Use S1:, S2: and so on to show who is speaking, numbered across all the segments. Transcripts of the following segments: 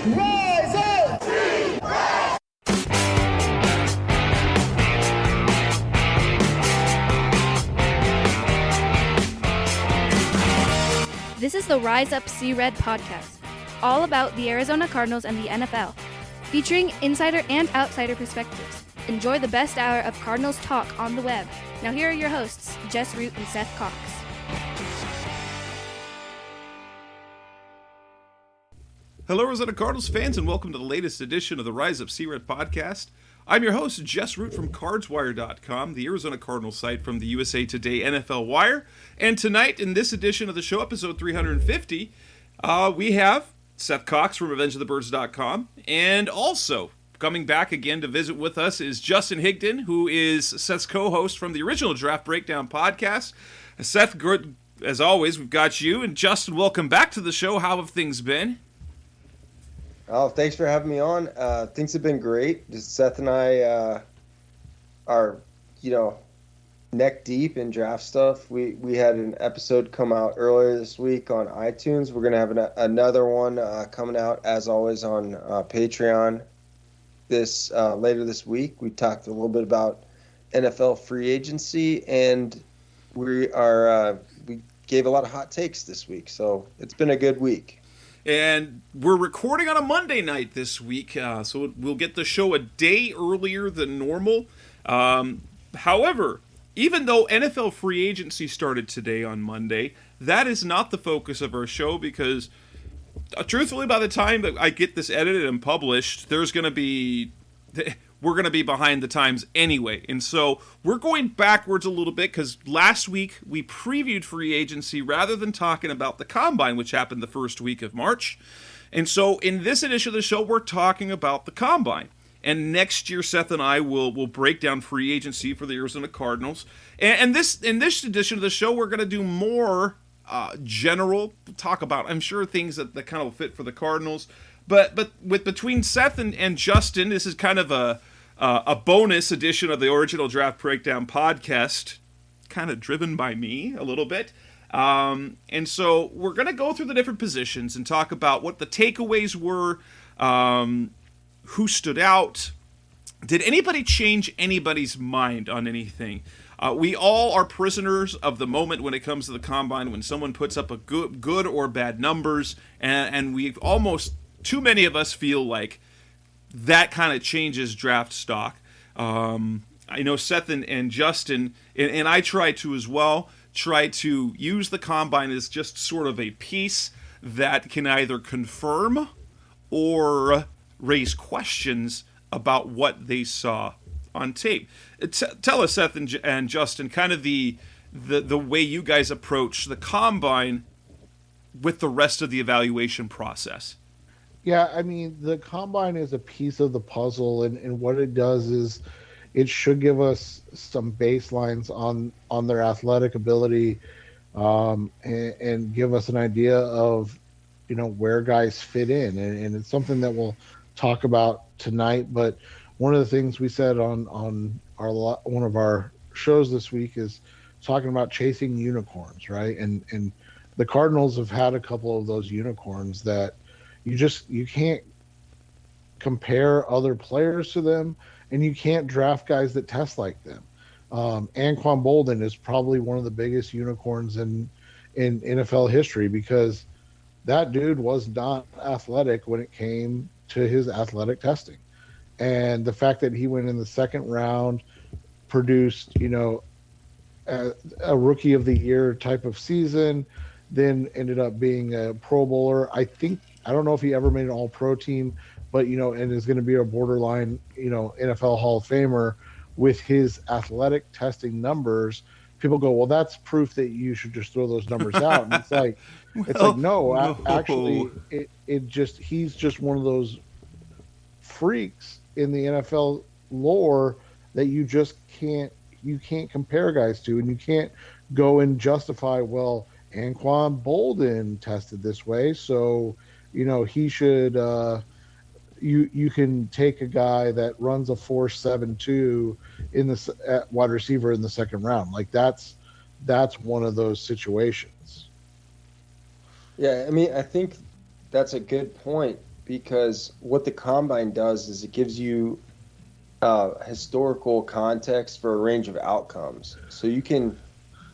S1: Rise up!
S2: This is the Rise Up See Red podcast, all about the Arizona Cardinals and the NFL, featuring insider and outsider perspectives. Enjoy the best hour of Cardinals talk on the web. Now here are your hosts, Jess Root and Seth Cox.
S3: Hello, Arizona Cardinals fans, and welcome to the latest edition of the Rise Up See Red podcast. I'm your host, Jess Root from CardsWire.com, the Arizona Cardinals site from the USA Today NFL Wire. And tonight, in this edition of the show, episode 350, we have Seth Cox from RevengeOfTheBirds.com, and also coming back again to visit with us is Justin Higdon, who is Seth's co-host from the original Draft Breakdown podcast. Seth, good as always, we've got you, and Justin, welcome back to the show. How have things been?
S4: Oh, thanks for having me on. Things have been great. Just Seth and I are, neck deep in draft stuff. We had an episode come out earlier this week on iTunes. We're going to have another one coming out, as always, on Patreon later this week. We talked a little bit about NFL free agency, and we gave a lot of hot takes this week. So it's been a good week.
S3: And we're recording on a Monday night this week, so we'll get the show a day earlier than normal. However, even though NFL free agency started today on Monday, that is not the focus of our show because, truthfully, by the time that I get this edited and published, we're going to be behind the times anyway. And so we're going backwards a little bit because last week we previewed free agency rather than talking about the Combine, which happened the first week of March. And so in this edition of the show, we're talking about the Combine. And next year, Seth and I will break down free agency for the Arizona Cardinals. And in this edition of the show, we're going to do more general talk about, I'm sure, things that kind of will fit for the Cardinals. But between Seth and Justin, this is kind of a bonus edition of the original Draft Breakdown podcast, kind of driven by me a little bit. And so we're going to go through the different positions and talk about what the takeaways were, who stood out. Did anybody change anybody's mind on anything? We all are prisoners of the moment when it comes to the Combine, when someone puts up a good or bad numbers, and we've almost, too many of us feel like that kind of changes draft stock. I know Seth and Justin, and I try to as well, try to use the Combine as just sort of a piece that can either confirm or raise questions about what they saw on tape. Tell us, Seth and Justin, kind of the way you guys approach the Combine with the rest of the evaluation process.
S5: Yeah, I mean, the Combine is a piece of the puzzle, and what it does is it should give us some baselines on their athletic ability, and give us an idea of, where guys fit in. And it's something that we'll talk about tonight. But one of the things we said on one of our shows this week is talking about chasing unicorns, right? And the Cardinals have had a couple of those unicorns that you can't compare other players to them, and you can't draft guys that test like them. Anquan Boldin is probably one of the biggest unicorns in NFL history because that dude was not athletic when it came to his athletic testing. And the fact that he went in the second round, produced, a rookie of the year type of season, then ended up being a Pro Bowler. I don't know if he ever made an All-Pro team, but, and is going to be a borderline, NFL Hall of Famer with his athletic testing numbers. People go, well, that's proof that you should just throw those numbers out. And it's like, no. Actually, he's just one of those freaks in the NFL lore that you just can't compare guys to, and you can't go and justify, well, Anquan Boldin tested this way, so he should you can take a guy that runs a 4.72 at wide receiver in the second round. Like that's one of those situations.
S4: Yeah, I mean, I think that's a good point. because what the combine does is it gives you historical context for a range of outcomes. So you can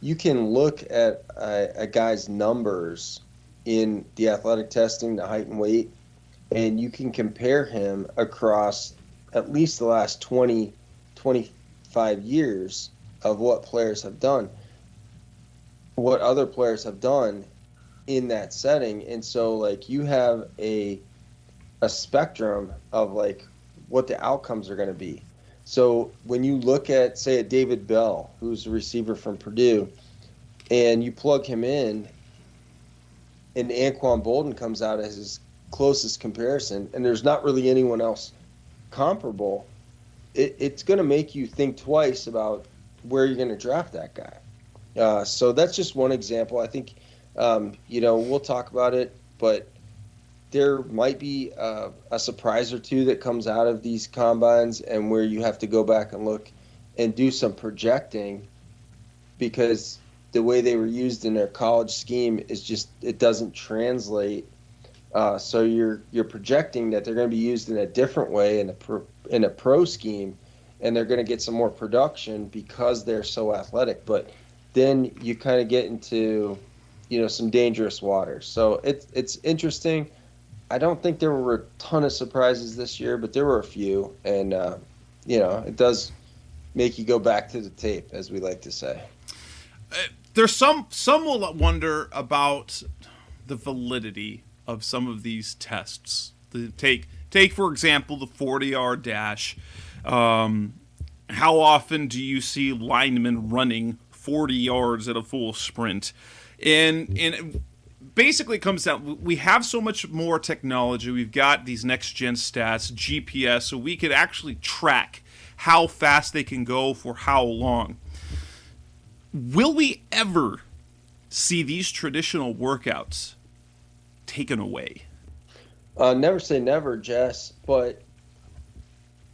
S4: look at a guy's numbers in the athletic testing, the height and weight, and you can compare him across at least the last 20, 25 years of what players have done, what other players have done in that setting. And so, like, you have a spectrum of, like, what the outcomes are going to be. So when you look at, say, a David Bell, who's a receiver from Purdue, and you plug him in, and Anquan Bolden comes out as his closest comparison, and there's not really anyone else comparable, it's going to make you think twice about where you're going to draft that guy. So that's just one example. I think, we'll talk about it, but there might be a surprise or two that comes out of these combines, and where you have to go back and look and do some projecting, because the way they were used in their college scheme is just, it doesn't translate. So you're projecting that they're going to be used in a different way in a pro scheme, and they're going to get some more production because they're so athletic. But then you kind of get into, some dangerous waters. So it's interesting. I don't think there were a ton of surprises this year, but there were a few, and it does make you go back to the tape, as we like to say.
S3: There's some will wonder about the validity of some of these tests. Take for example the 40-yard dash. How often do you see linemen running 40 yards at a full sprint? And it basically comes down, we have so much more technology. We've got these next gen stats, GPS, so we could actually track how fast they can go for how long. Will we ever see these traditional workouts taken away?
S4: Never say never, Jess, but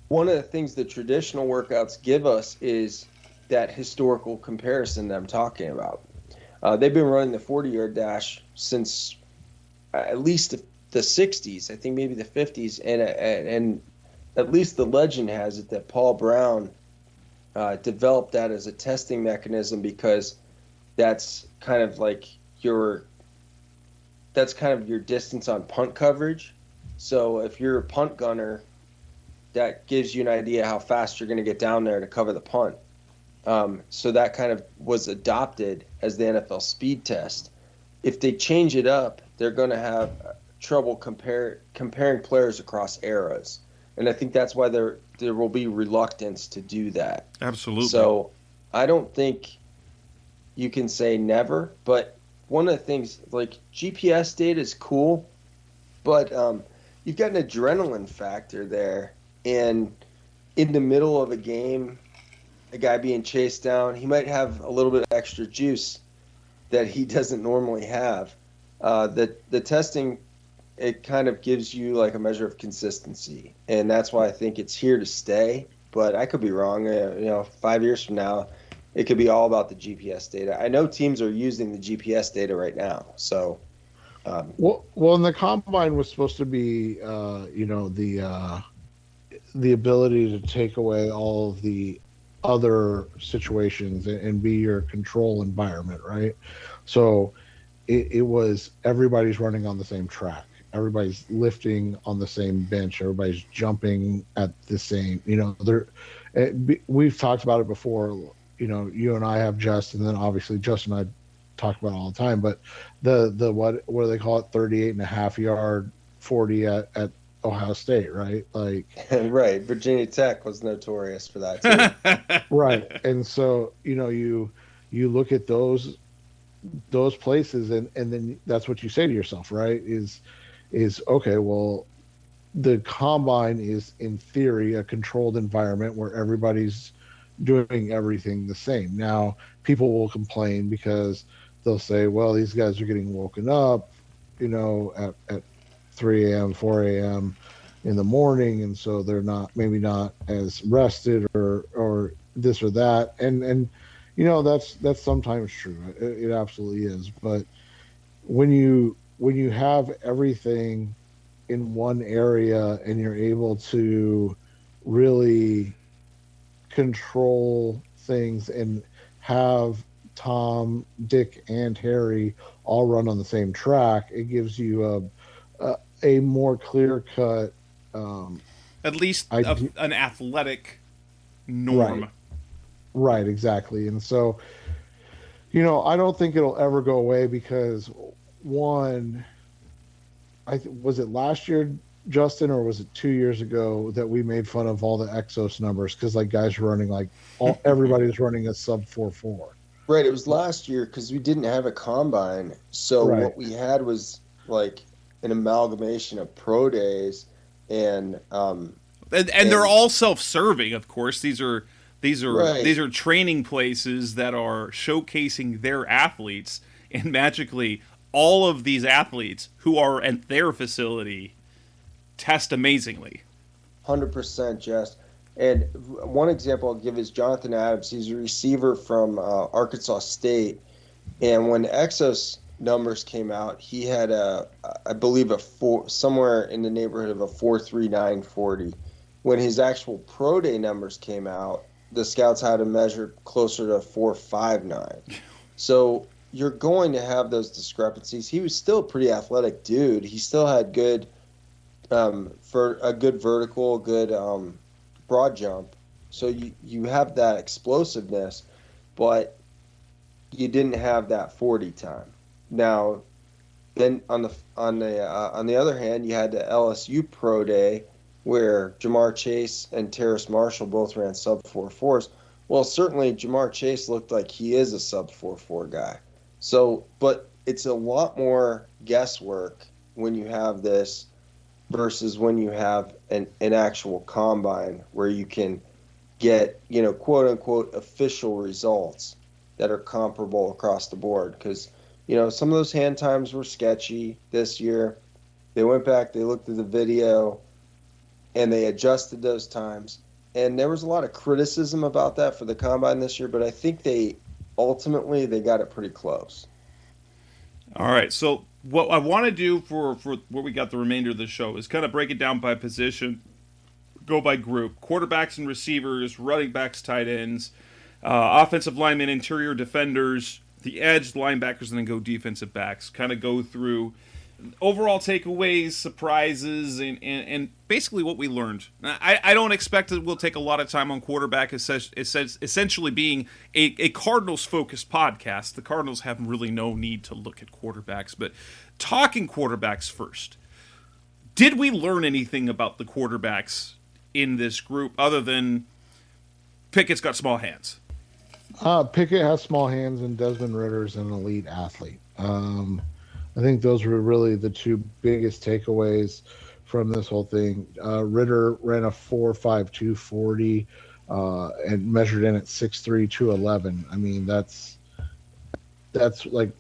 S4: one of the things the traditional workouts give us is that historical comparison that I'm talking about. They've been running the 40-yard dash since at least the 60s, I think maybe the 50s, and at least the legend has it that Paul Brown developed that as a testing mechanism, because that's kind of your distance on punt coverage. So if you're a punt gunner, that gives you an idea how fast you're going to get down there to cover the punt. So that kind of was adopted as the NFL speed test. If they change it up, they're going to have trouble comparing players across eras. And I think that's why there will be reluctance to do that.
S3: Absolutely.
S4: So I don't think you can say never, but one of the things, like, GPS data is cool, but you've got an adrenaline factor there. And in the middle of a game, a guy being chased down, he might have a little bit of extra juice that he doesn't normally have. The testing, it kind of gives you like a measure of consistency, and that's why I think it's here to stay. But I could be wrong. 5 years from now, it could be all about the GPS data. I know teams are using the GPS data right now. So,
S5: and the combine was supposed to be, the ability to take away all of the other situations and be your control environment, right? So it was, everybody's running on the same track, everybody's lifting on the same bench, everybody's jumping at the same, we've talked about it before, you and I have, Justin, and then obviously Justin and I talk about it all the time, but the what do they call it, 38.5-yard 40 at Ohio State, right? Like,
S4: right. Virginia Tech was notorious for that too.
S5: Right. And so, you look at those places, and then that's what you say to yourself, right? Is okay, well, the combine is in theory a controlled environment where everybody's doing everything the same. Now, people will complain because they'll say, well, these guys are getting woken up, at 3 a.m., 4 a.m. in the morning, and so they're maybe not as rested or this or that. And that's sometimes true. It absolutely is. But when you have everything in one area and you're able to really control things and have Tom, Dick, and Harry all run on the same track, it gives you a more clear cut,
S3: at least an athletic norm.
S5: Right, exactly. And so, I don't think it'll ever go away because one, was it last year, Justin, or was it 2 years ago that we made fun of all the Exos numbers because guys were running everybody's running a sub 4.4.
S4: Right. It was last year because we didn't have a combine, so what we had was like an amalgamation of pro days and
S3: they're all self-serving. Of course, these are
S4: Right.
S3: these are training places that are showcasing their athletes, and magically all of these athletes who are at their facility test amazingly.
S4: 100%, Jess. And one example I'll give is Jonathan Adams. He's a receiver from Arkansas State. And when Exos numbers came out, he had I believe somewhere in the neighborhood of a 4.39 40. When his actual pro day numbers came out, the scouts had him measured closer to 4.59. So you're going to have those discrepancies. He was still a pretty athletic dude. He still had good for a good vertical, good broad jump. So you have that explosiveness, but you didn't have that 40 time. Now, then on the other hand, you had the LSU Pro Day where Jamar Chase and Terrace Marshall both ran sub 4.4s. Well, certainly Jamar Chase looked like he is a sub 4.4 guy. So, but it's a lot more guesswork when you have this versus when you have an actual combine where you can get, quote unquote official results that are comparable across the board. Because, some of those hand times were sketchy this year. They went back, they looked at the video, and they adjusted those times. And there was a lot of criticism about that for the combine this year, but I think they got it pretty close.
S3: All right, so what I want to do for what we got the remainder of the show is kind of break it down by position, go by group, quarterbacks and receivers, running backs, tight ends, offensive linemen, interior defenders, the edge, linebackers, and then go defensive backs. Kind of go through overall takeaways, surprises, and basically what we learned. I don't expect that we'll take a lot of time on quarterback, essentially being a Cardinals-focused podcast. The Cardinals have really no need to look at quarterbacks, but talking quarterbacks first. Did we learn anything about the quarterbacks in this group other than Pickett's got small hands?
S5: Pickett has small hands, and Desmond Ritter's an elite athlete. I think those were really the two biggest takeaways from this whole thing. Ritter ran a 4.52 40 and measured in at 6'3", 211. I mean, that's like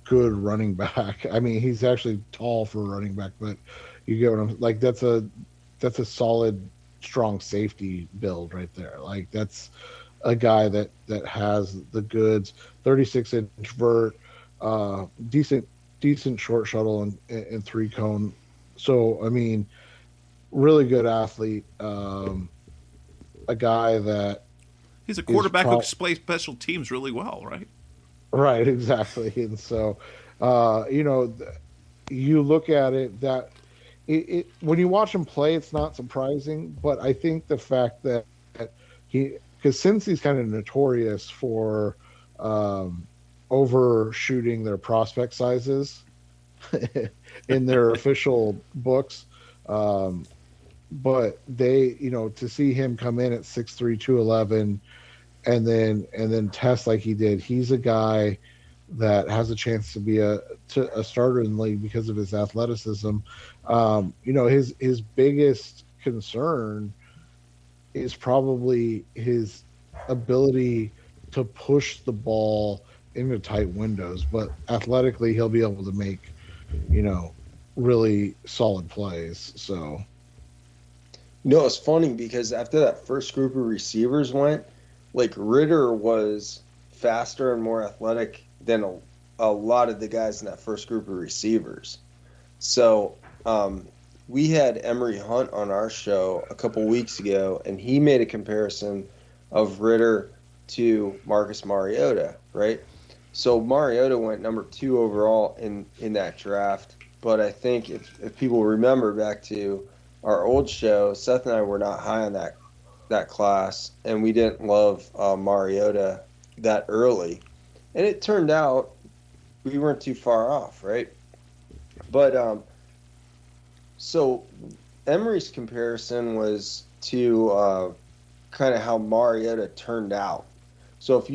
S5: good running back. I mean, he's actually tall for a running back, but you get what I'm like. That's a solid, strong safety build right there. Like that's a guy that has the goods. 36-inch vert, decent short shuttle and three cone. So, I mean, really good athlete. A guy that
S3: he's a quarterback who plays special teams really well, right?
S5: Right, exactly. And so, you look at it that it when you watch him play, it's not surprising. But I think the fact that because since he's kind of notorious for overshooting their prospect sizes in their official books. But they, to see him come in at 6'3", 211 and then test like he did, he's a guy that has a chance to be a starter in the league because of his athleticism. His biggest concern is probably his ability to push the ball into tight windows, but athletically he'll be able to make, really solid plays. So,
S4: it's funny because after that first group of receivers went, like Ritter was faster and more athletic than a lot of the guys in that first group of receivers. So We had Emery Hunt on our show a couple weeks ago, and he made a comparison of Ritter to Marcus Mariota, right? So Mariota went number 2 overall in that draft. But I think if people remember back to our old show, Seth and I were not high on that class, and we didn't love Mariota that early. And it turned out we weren't too far off, right? But so Emery's comparison was to kind of how Mariota turned out. So if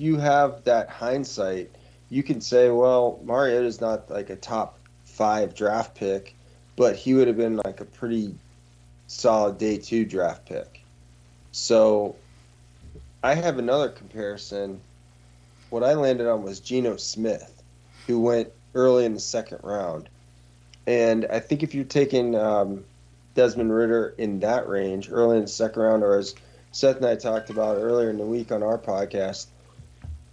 S4: you have that hindsight, you can say, well, Mariota's not like a top 5 draft pick, but he would have been like a pretty solid day 2 draft pick. So I have another comparison. What I landed on was Geno Smith, who went early in the 2nd round. And I think if you're taking Desmond Ritter in that range, early in the 2nd round, or as Seth and I talked about earlier in the week on our podcast,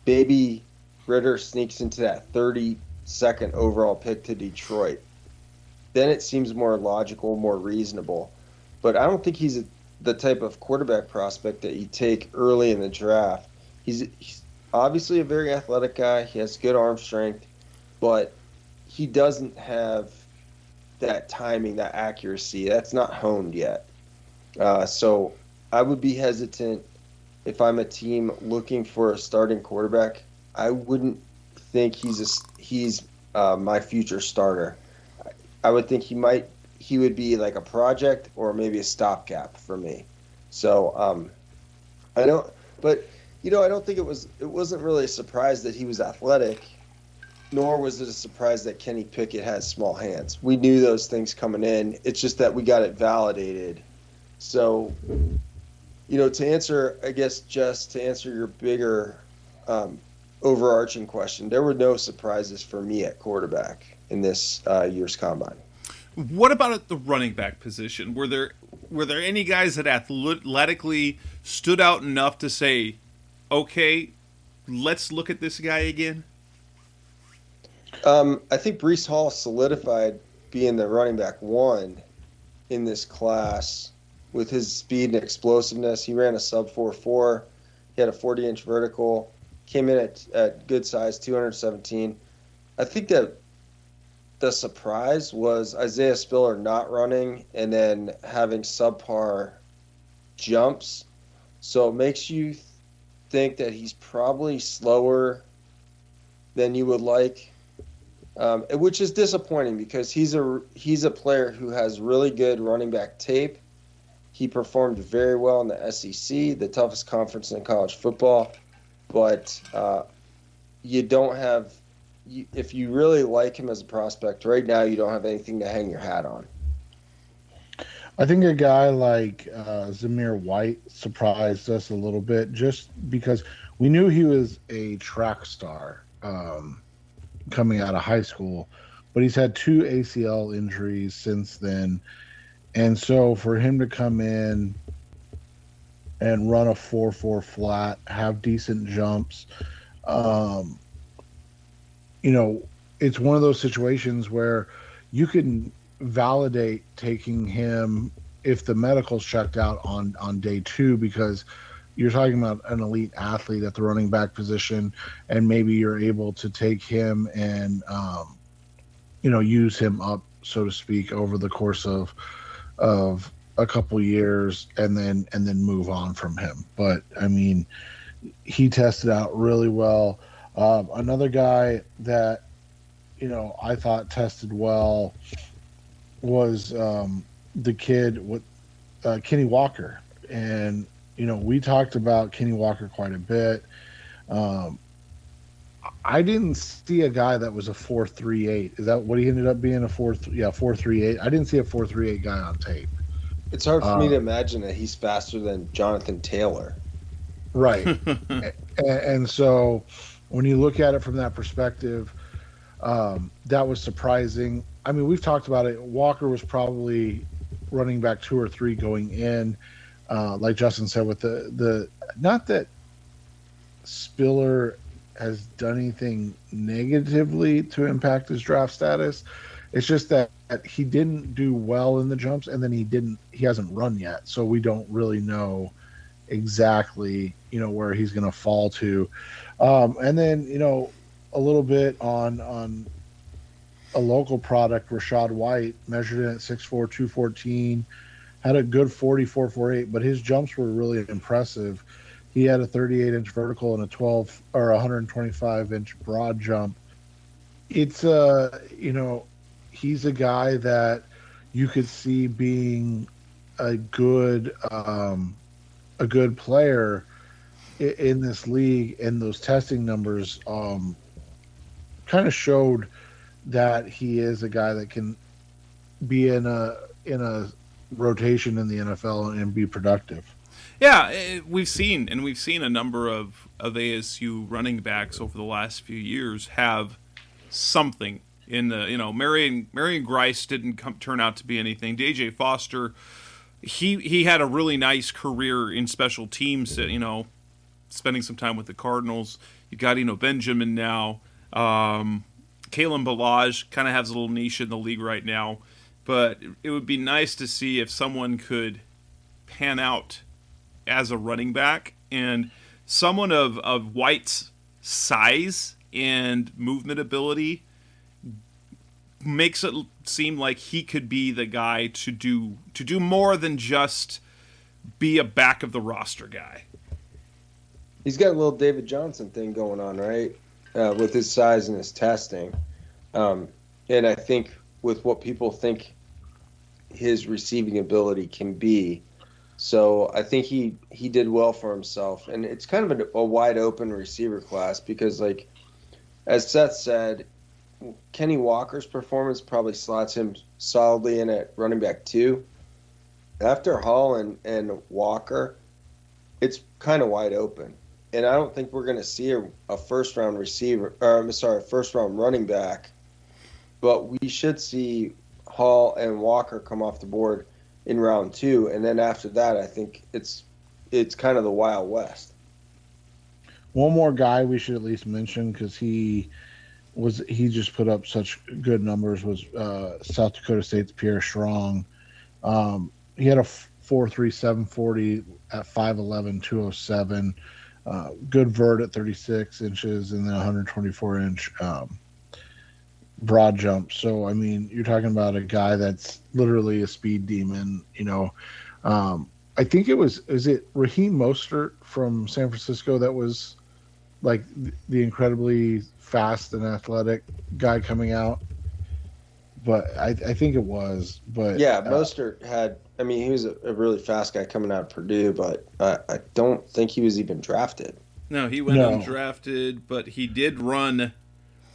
S4: baby Ritter sneaks into that 32nd overall pick to Detroit. Then it seems more logical, more reasonable. But I don't think he's the type of quarterback prospect that you take early in the draft. He's obviously a very athletic guy. He has good arm strength, but he doesn't have that timing, that accuracy. That's not honed yet. So I would be hesitant if I'm a team looking for a starting quarterback. I wouldn't think he's my future starter. I would think he would be like a project or maybe a stopgap for me. So I don't, but I don't think it wasn't really a surprise that he was athletic, nor was it a surprise that Kenny Pickett has small hands. We knew those things coming in. It's just that we got it validated. So, to answer your bigger overarching question, there were no surprises for me at quarterback in this year's combine.
S3: What about at the running back position? Were there any guys that athletically stood out enough to say, okay, let's look at this guy again?
S4: I think Breece Hall solidified being the running back 1 in this class with his speed and explosiveness. He ran a sub 4.4. He had a 40-inch vertical. Came in at good size, 217. I think that the surprise was Isaiah Spiller not running and then having subpar jumps. So it makes you think that he's probably slower than you would like, which is disappointing because he's a player who has really good running back tape. He performed very well in the SEC, the toughest conference in college football. But you don't have if you really like him as a prospect right now, you don't have anything to hang your hat on.
S5: I think a guy like Zamir White surprised us a little bit just because we knew he was a track star coming out of high school, but he's had 2 ACL injuries since then. And so for him to come in and run a 4.4 flat, have decent jumps, it's one of those situations where you can validate taking him if the medical's checked out on day 2, because you're talking about an elite athlete at the running back position, and maybe you're able to take him and use him up, so to speak, over the course of a couple years and then move on from him. But I mean, he tested out really well. Another guy that I thought tested well was the kid with Kenny Walker, and we talked about Kenny Walker quite a bit. I didn't see a guy that was a 4.38. Is that what he ended up being? A 4.38. I didn't see a 4.38 guy on tape.
S4: It's hard for me to imagine that he's faster than Jonathan Taylor.
S5: Right. and so when you look at it from that perspective, that was surprising. I mean, we've talked about it. Walker was probably running back 2 or 3 going in. Like Justin said, with the not that Spiller has done anything negatively to impact his draft status. It's just that he didn't do well in the jumps, and then he hasn't run yet, so we don't really know exactly where he's going to fall to. And then a little bit on a local product, Rashad White measured in at 6'4", 214, had a good 44.48, but his jumps were really impressive. He had a 38-inch vertical and a 125-inch broad jump. It's he's a guy that you could see being a good player in this league, and those testing numbers kind of showed that he is a guy that can be in a rotation in the NFL and be productive.
S3: Yeah, we've seen a number of ASU running backs over the last few years have something in the Marion Grice didn't turn out to be anything. DJ Foster, he had a really nice career in special teams, spending some time with the Cardinals. You got Benjamin now. Kalen Balaj kind of has a little niche in the league right now, but it would be nice to see if someone could pan out as a running back, and someone of White's size and movement ability makes it seem like he could be the guy to do more than just be a back of the roster guy.
S4: He's got a little David Johnson thing going on, right? With his size and his testing. And I think with what people think his receiving ability can be. So I think he did well for himself. And it's kind of a wide open receiver class because, like, as Seth said, Kenny Walker's performance probably slots him solidly in at running back 2. After Hall and Walker, it's kind of wide open. And I don't think we're going to see a first-round first-round running back. But we should see Hall and Walker come off the board in round 2. And then after that, I think it's kind of the Wild West.
S5: One more guy we should at least mention, because he just put up such good numbers, was South Dakota State's Pierre Strong. He had a 4.3740 at 5'11", 207. Good vert at 36 inches and then 124-inch broad jump. So, I mean, you're talking about a guy that's literally a speed demon. I think is it Raheem Mostert from San Francisco that was like the incredibly fast and athletic guy coming out? But I think it was. But
S4: yeah, Mostert he was a really fast guy coming out of Purdue, but I don't think he was even drafted.
S3: No, he went undrafted, but he did run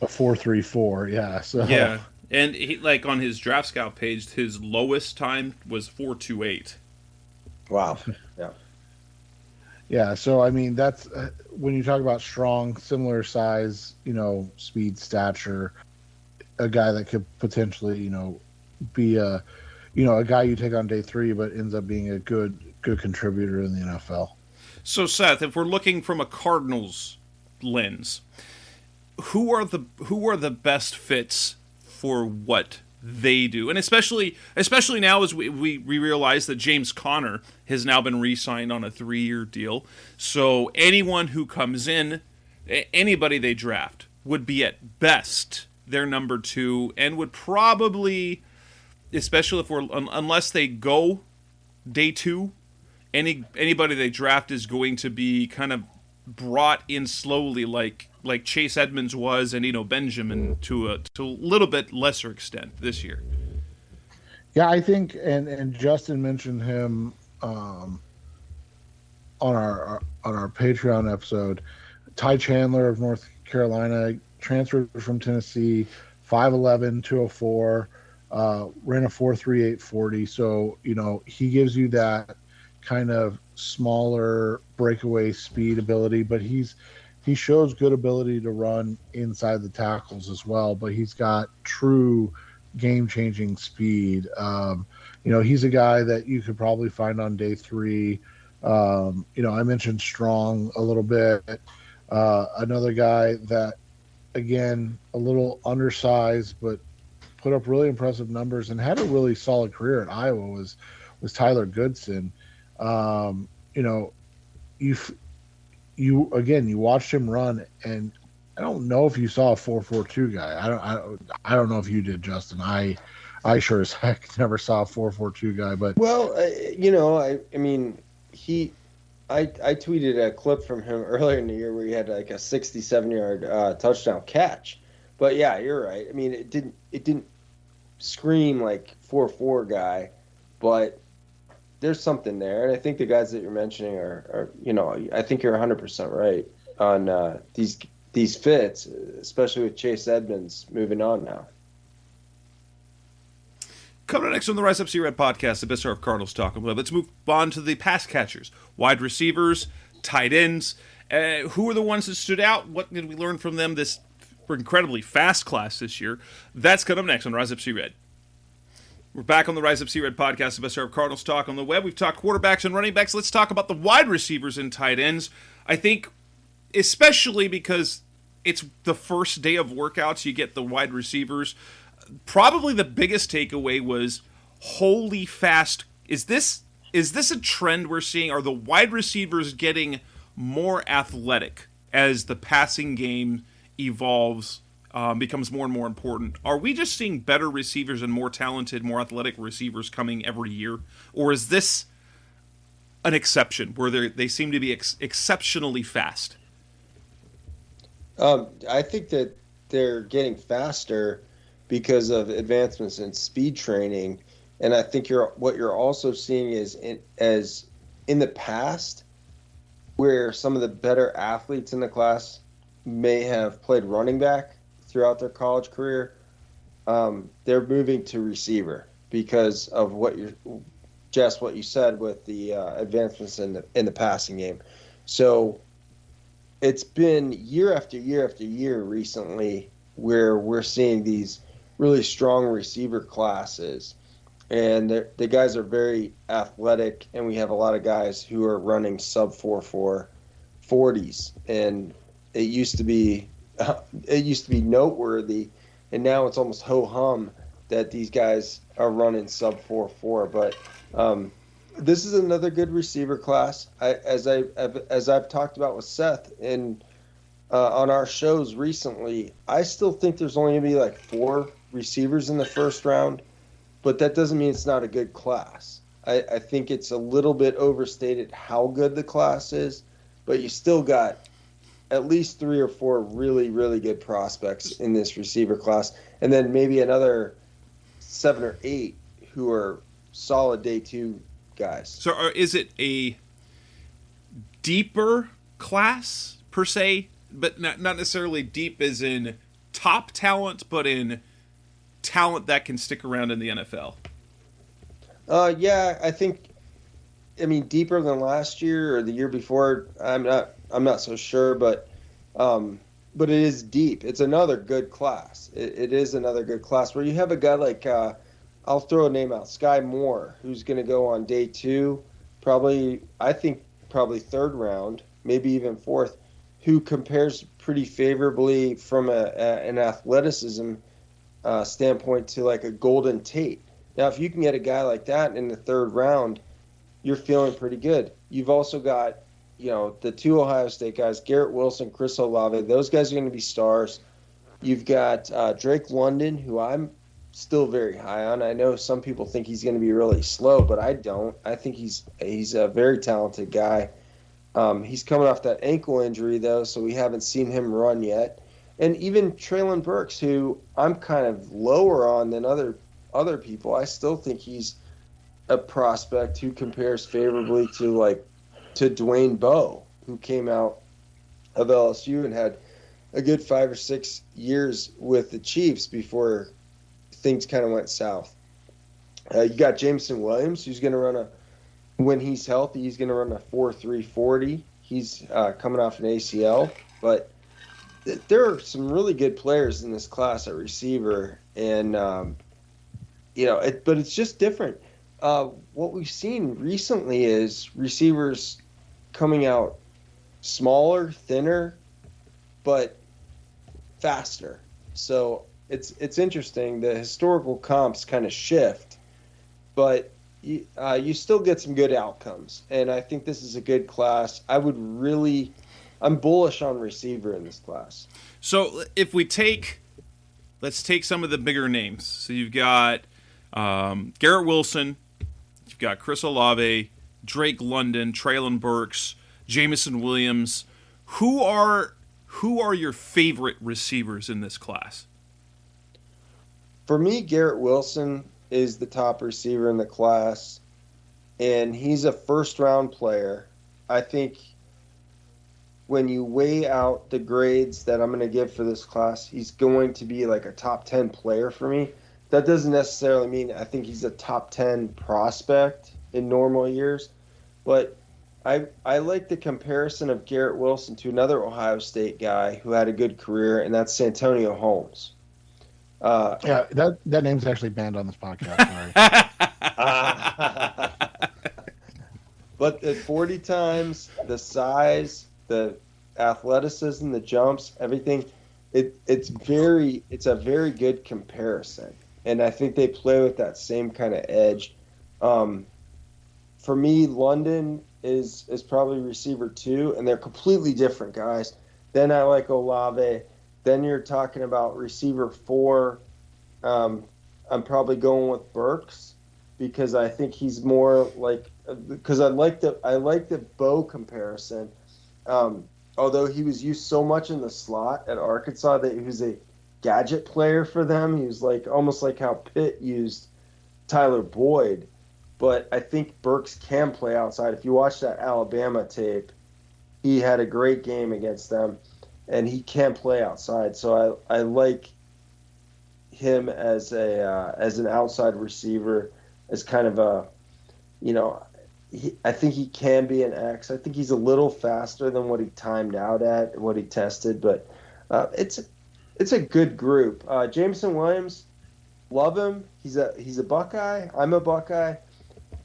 S5: a 4.34. Yeah, so
S3: yeah, and he, like, on his draft scout page, his lowest time was 4.28.
S4: Wow. Yeah.
S5: Yeah, so I mean, that's when you talk about Strong, similar size, speed, stature, a guy that could potentially, be a guy you take on day 3, but ends up being a good contributor in the NFL.
S3: So, Seth, if we're looking from a Cardinals lens, who are the best fits for what they do? And especially now, as we realize that James Conner has now been re-signed on a 3-year deal. So anyone who comes in, anybody they draft, would be at best their number 2, and would probably, especially if unless they go day 2, anybody they draft is going to be kind of brought in slowly, like Chase Edmonds was, and Benjamin to a little bit lesser extent this year.
S5: Yeah, I think, and Justin mentioned him on our Patreon episode. Ty Chandler of North Carolina transferred from Tennessee, 5'11", 204, ran a 4.3840. So he gives you that kind of smaller breakaway speed ability, but he shows good ability to run inside the tackles as well. But he's got true game-changing speed. He's a guy that you could probably find on day 3. I mentioned Strong a little bit. Another guy that, again, a little undersized, but put up really impressive numbers and had a really solid career at Iowa was Tyler Goodson. You know, you watched him run, and I don't know if you saw a 4.42 guy. I don't know if you did, Justin. I sure as heck never saw a 4.42 guy. But
S4: well, you know, I mean, I tweeted a clip from him earlier in the year where he had like a 67-yard touchdown catch. But yeah, you're right. I mean, it didn't scream like 4.4 guy, but there's something there. And I think the guys that you're mentioning are you know, I think you're 100% right on these fits, especially with Chase Edmonds moving on now.
S3: Coming up next on the Rise Up See Red podcast, the best of Cardinals talk. Let's move on to the pass catchers, wide receivers, tight ends. Who are the ones that stood out? What did we learn from them this incredibly fast class this year? That's coming up next on Rise Up See Red. We're back on the Rise Up See Red podcast, the best of Cardinals talk on the web. We've talked quarterbacks and running backs. Let's talk about the wide receivers and tight ends. I think, especially because it's the first day of workouts, you get the wide receivers. Probably the biggest takeaway was, holy fast. Is this a trend we're seeing? Are the wide receivers getting more athletic as the passing game evolves, becomes more and more important? Are we just seeing better receivers and more talented, more athletic receivers coming every year? Or is this an exception where they seem to be exceptionally fast?
S4: I think that they're getting faster because of advancements in speed training, and I think what you're also seeing is in the past, where some of the better athletes in the class may have played running back throughout their college career, they're moving to receiver because of what you said with the advancements in the passing game. So it's been year after year after year recently where we're seeing these really strong receiver classes, and the guys are very athletic, and we have a lot of guys who are running sub 4.4 40s, and it used to be noteworthy, and now it's almost ho-hum that these guys are running sub 4.4. But this is another good receiver class. As I've talked about with Seth and on our shows recently, I still think there's only going to be like 4 receivers in the first round, but that doesn't mean it's not a good class. I think it's a little bit overstated how good the class is, but you still got at least 3 or 4 really, really good prospects in this receiver class, and then maybe another 7 or 8 who are solid day 2 guys.
S3: So is it a deeper class per se, but not necessarily deep as in top talent, but in talent that can stick around in the NFL?
S4: Yeah, I mean deeper than last year or the year before. I'm not so sure, but it is deep. It's another good class. It is another good class where you have a guy like I'll throw a name out, Sky Moore, who's going to go on day 2, probably 3rd round, maybe even 4th, who compares pretty favorably from an athleticism standpoint to like a Golden Tate. Now, if you can get a guy like that in the 3rd round, you're feeling pretty good. You've also got, the 2 Ohio State guys, Garrett Wilson, Chris Olave. Those guys are going to be stars. You've got Drake London, who I'm still very high on. I know some people think he's going to be really slow, but I don't. I think he's a very talented guy. He's coming off that ankle injury, though, so we haven't seen him run yet. And even Treylon Burks, who I'm kind of lower on than other people, I still think he's a prospect who compares favorably to Dwayne Bowe, who came out of LSU and had a good 5 or 6 years with the Chiefs before things kind of went south. You got Jameson Williams, who's going to when he's healthy, he's going to run a 4.3 40. He's coming off an ACL, but there are some really good players in this class at receiver, and but it's just different. What we've seen recently is receivers coming out smaller, thinner, but faster. So it's interesting. The historical comps kind of shift, but you still get some good outcomes. And I think this is a good class. I'm bullish on receiver in this class.
S3: So if let's take some of the bigger names. So you've got Garrett Wilson, you've got Chris Olave, Drake London, Traylon Burks, Jameson Williams. Who are your favorite receivers in this class?
S4: For me, Garrett Wilson is the top receiver in the class, and he's a first-round player. I think when you weigh out the grades that I'm going to give for this class, he's going to be like a top 10 player for me. That doesn't necessarily mean I think he's a top 10 prospect in normal years, but I like the comparison of Garrett Wilson to another Ohio State guy who had a good career, and that's Santonio Holmes.
S5: Yeah, that name's actually banned on this podcast. Sorry.
S4: But at 40 times, the size, the athleticism, the jumps, everything, it's a very good comparison. And I think they play with that same kind of edge. For me, London is probably receiver 2, and they're completely different guys. Then I like Olave. Then you're talking about receiver 4. I'm probably going with Burks because I think he's more like, because I like the Bo comparison. Although he was used so much in the slot at Arkansas that he was a gadget player for them. He was like almost like how Pitt used Tyler Boyd. But I think Burks can play outside. If you watch that Alabama tape, he had a great game against them. And he can play outside, so I like him as an outside receiver, as kind of a, I think he can be an X. I think he's a little faster than what he timed out at, what he tested, but it's a good group. Jameson Williams, love him. He's a Buckeye. I'm a Buckeye,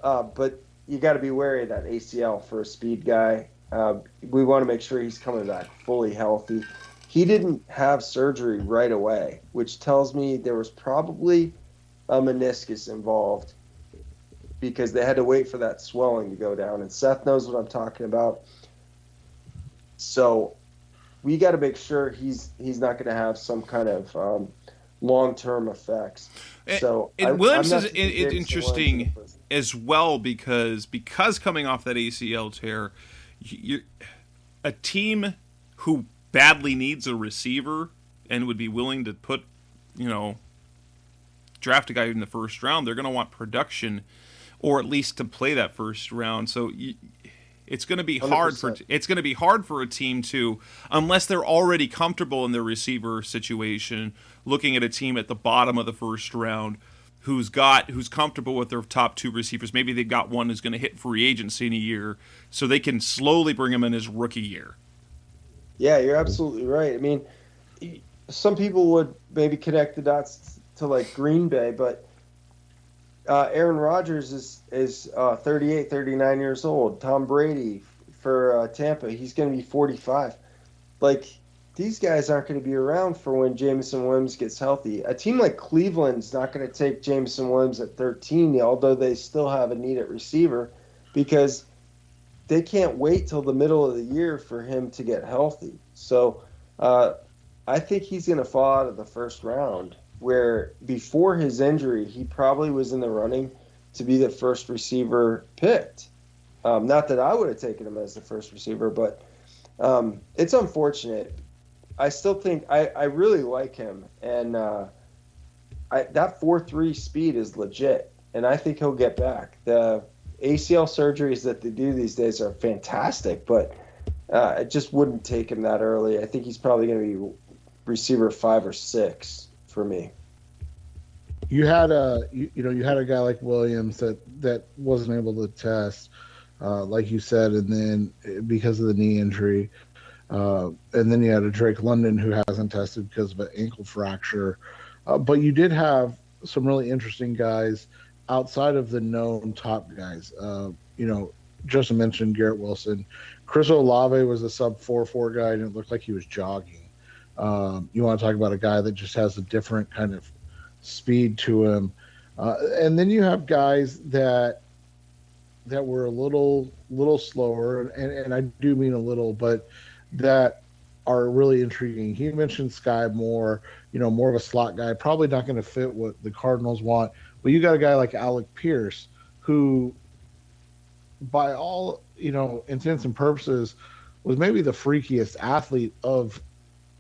S4: but you got to be wary of that ACL for a speed guy. We want to make sure he's coming back fully healthy. He didn't have surgery right away, which tells me there was probably a meniscus involved because they had to wait for that swelling to go down. And Seth knows what I'm talking about. So we got to make sure he's not going to have some kind of long-term effects.
S3: And Williams is interesting as well because coming off that ACL tear, a team who badly needs a receiver and would be willing to draft a guy in the first round, they're going to want production, or at least to play that first round. So it's going to be hard 100%. for a team to, unless they're already comfortable in their receiver situation, looking at a team at the bottom of the first round who's comfortable with their top 2 receivers. Maybe they've got one who's going to hit free agency in a year, so they can slowly bring him in his rookie year.
S4: Yeah, you're absolutely right. I mean, some people would maybe connect the dots to like Green Bay, but Aaron Rodgers is 38, 39 years old. Tom Brady for Tampa, he's going to be 45. Like, these guys aren't going to be around for when Jameson Williams gets healthy. A team like Cleveland's not going to take Jameson Williams at 13, although they still have a need at receiver, because they can't wait till the middle of the year for him to get healthy. So I think he's going to fall out of the first round, where before his injury, he probably was in the running to be the first receiver picked. Not that I would have taken him as the first receiver, but it's unfortunate. I still think I really like him, and that 4.3 speed is legit, and I think he'll get back. The ACL surgeries that they do these days are fantastic, but I just wouldn't take him that early. I think he's probably going to be receiver 5 or 6 for me.
S5: You had a guy like Williams that wasn't able to test, like you said, and then because of the knee injury. And then you had a Drake London who hasn't tested because of an ankle fracture. But you did have some really interesting guys outside of the known top guys. Justin mentioned Garrett Wilson. Chris Olave was a sub 4.4 guy, and it looked like he was jogging. You want to talk about a guy that just has a different kind of speed to him. And then you have guys that were a little slower, and I do mean a little, but that are really intriguing. He mentioned Sky Moore, more of a slot guy, probably not going to fit what the Cardinals want. But you got a guy like Alec Pierce, who, by all intents and purposes, was maybe the freakiest athlete of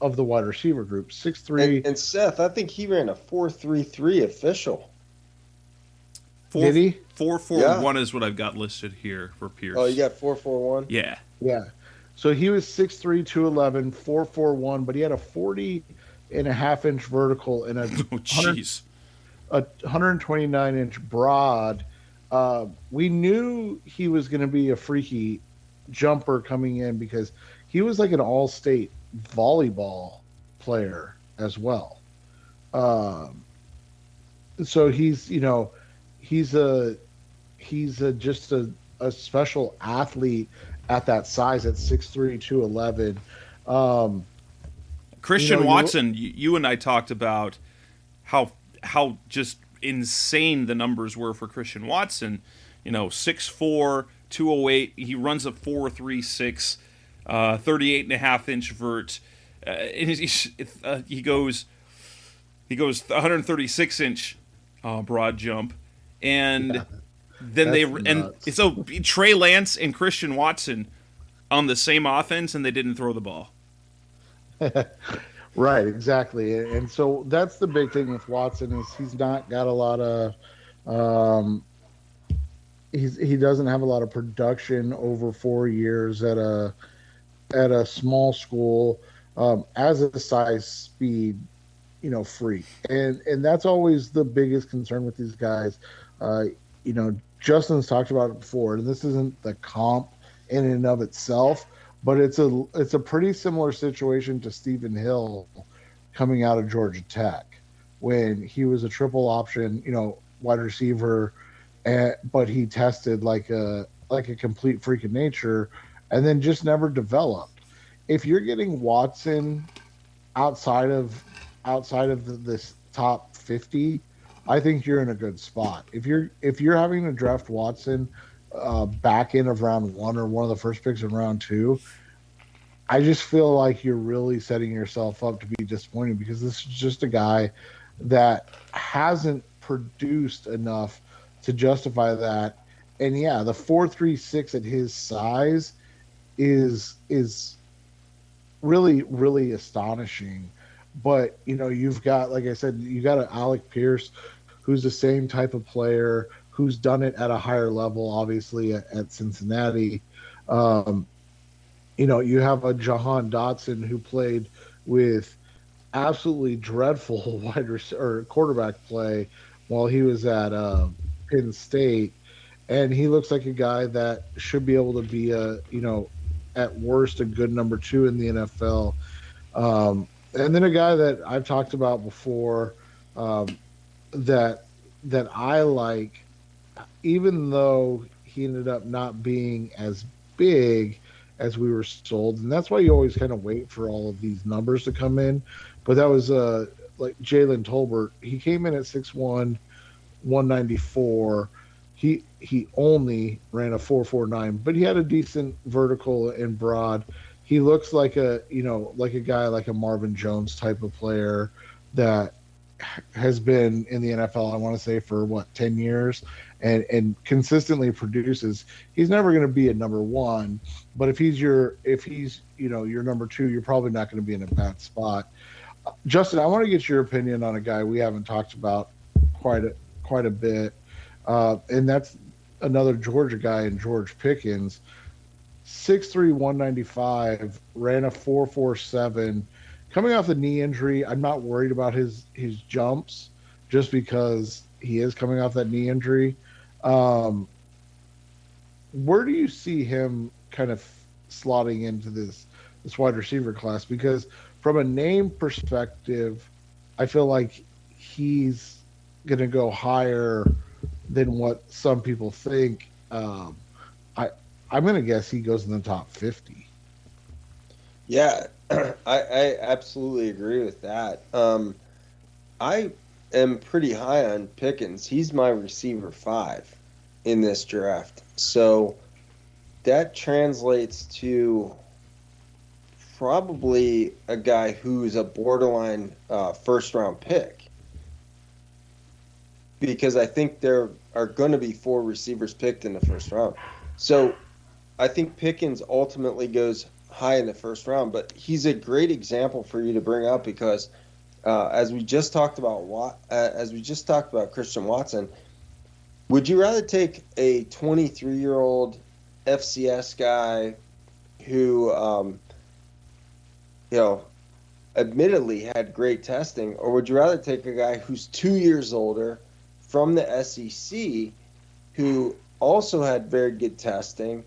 S5: the wide receiver group. 6'3".
S4: And Seth, I think he ran a 4.33 official.
S5: Did he?
S3: 4.41 is what I've got listed here for Pierce.
S4: Oh, you got 4.41?
S3: Yeah.
S5: Yeah. So he was 6'3", 211, 4.41, but he had a 40.5-inch vertical and a 129-inch broad. We knew he was going to be a freaky jumper coming in because he was like an all-state volleyball player as well. So he's just a special athlete at that size at 6'3", 211.
S3: Christian Watson, you and I talked about how just insane the numbers were for Christian Watson. 6'4", 208. He runs a 4.36, 38.5-inch vert. He goes 136-inch broad jump, and then so Trey Lance and Christian Watson on the same offense, and they didn't throw the ball.
S5: Right, exactly. And so that's the big thing with Watson is he's not got a lot of he doesn't have a lot of production over 4 years at a small school as a size speed freak. And that's always the biggest concern with these guys. Justin's talked about it before, and this isn't the comp in and of itself, but it's a pretty similar situation to Stephen Hill coming out of Georgia Tech when he was a triple option, wide receiver, but he tested like a complete freak of nature and then just never developed. If you're getting Watson outside of this top 50, I think you're in a good spot. If you're having to draft Watson back in of round 1 or one of the first picks in round 2, I just feel like you're really setting yourself up to be disappointed because this is just a guy that hasn't produced enough to justify that. And yeah, the 4.36 at his size is really, really astonishing. But you've got, like I said, you got an Alec Pierce who's the same type of player who's done it at a higher level, obviously at Cincinnati. You have a Jahan Dotson who played with absolutely dreadful quarterback play while he was at Penn State, and he looks like a guy that should be able to be at worst a good number 2 in the NFL. And then a guy that I've talked about before that I like, even though he ended up not being as big as we were sold, and that's why you always kind of wait for all of these numbers to come in. But that was like Jalen Tolbert. He came in at 6'1", 194. He only ran a 4.49, but he had a decent vertical and broad. He looks like a guy like a Marvin Jones type of player that has been in the NFL, I want to say, for 10 years and consistently produces. He's never going to be a number 1, but if he's your number 2, you're probably not going to be in a bad spot. Justin, I want to get your opinion on a guy we haven't talked about quite a bit, and that's another Georgia guy in George Pickens. 6'3", 195, ran a 4.47. Coming off a knee injury, I'm not worried about his jumps just because he is coming off that knee injury. Where do you see him kind of slotting into this wide receiver class? Because from a name perspective, I feel like he's going to go higher than what some people think. I'm going to guess he goes in the top 50.
S4: Yeah, I absolutely agree with that. I am pretty high on Pickens. He's my receiver 5 in this draft. So that translates to probably a guy who's a borderline first round pick, because I think there are going to be 4 receivers picked in the first round. So I think Pickens ultimately goes high in the first round, but he's a great example for you to bring up because as we just talked about Christian Watson, would you rather take a 23-year-old FCS guy who admittedly had great testing, or would you rather take a guy who's 2 years older from the SEC who also had very good testing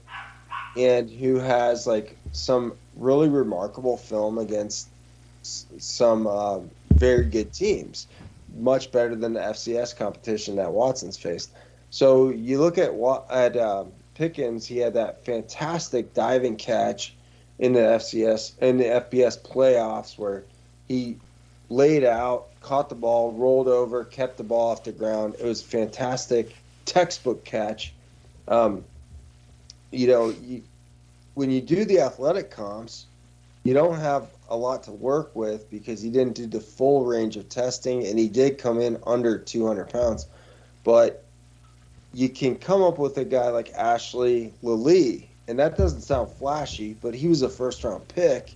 S4: and who has like some really remarkable film against some very good teams, much better than the FCS competition that Watson's faced? So you look at Pickens, he had that fantastic diving catch in the FBS playoffs where he laid out, caught the ball, rolled over, kept the ball off the ground. It was a fantastic textbook catch. When you do the athletic comps, you don't have a lot to work with because he didn't do the full range of testing, and he did come in under 200 pounds. But you can come up with a guy like Ashley Lilly, and that doesn't sound flashy, but he was a first-round pick,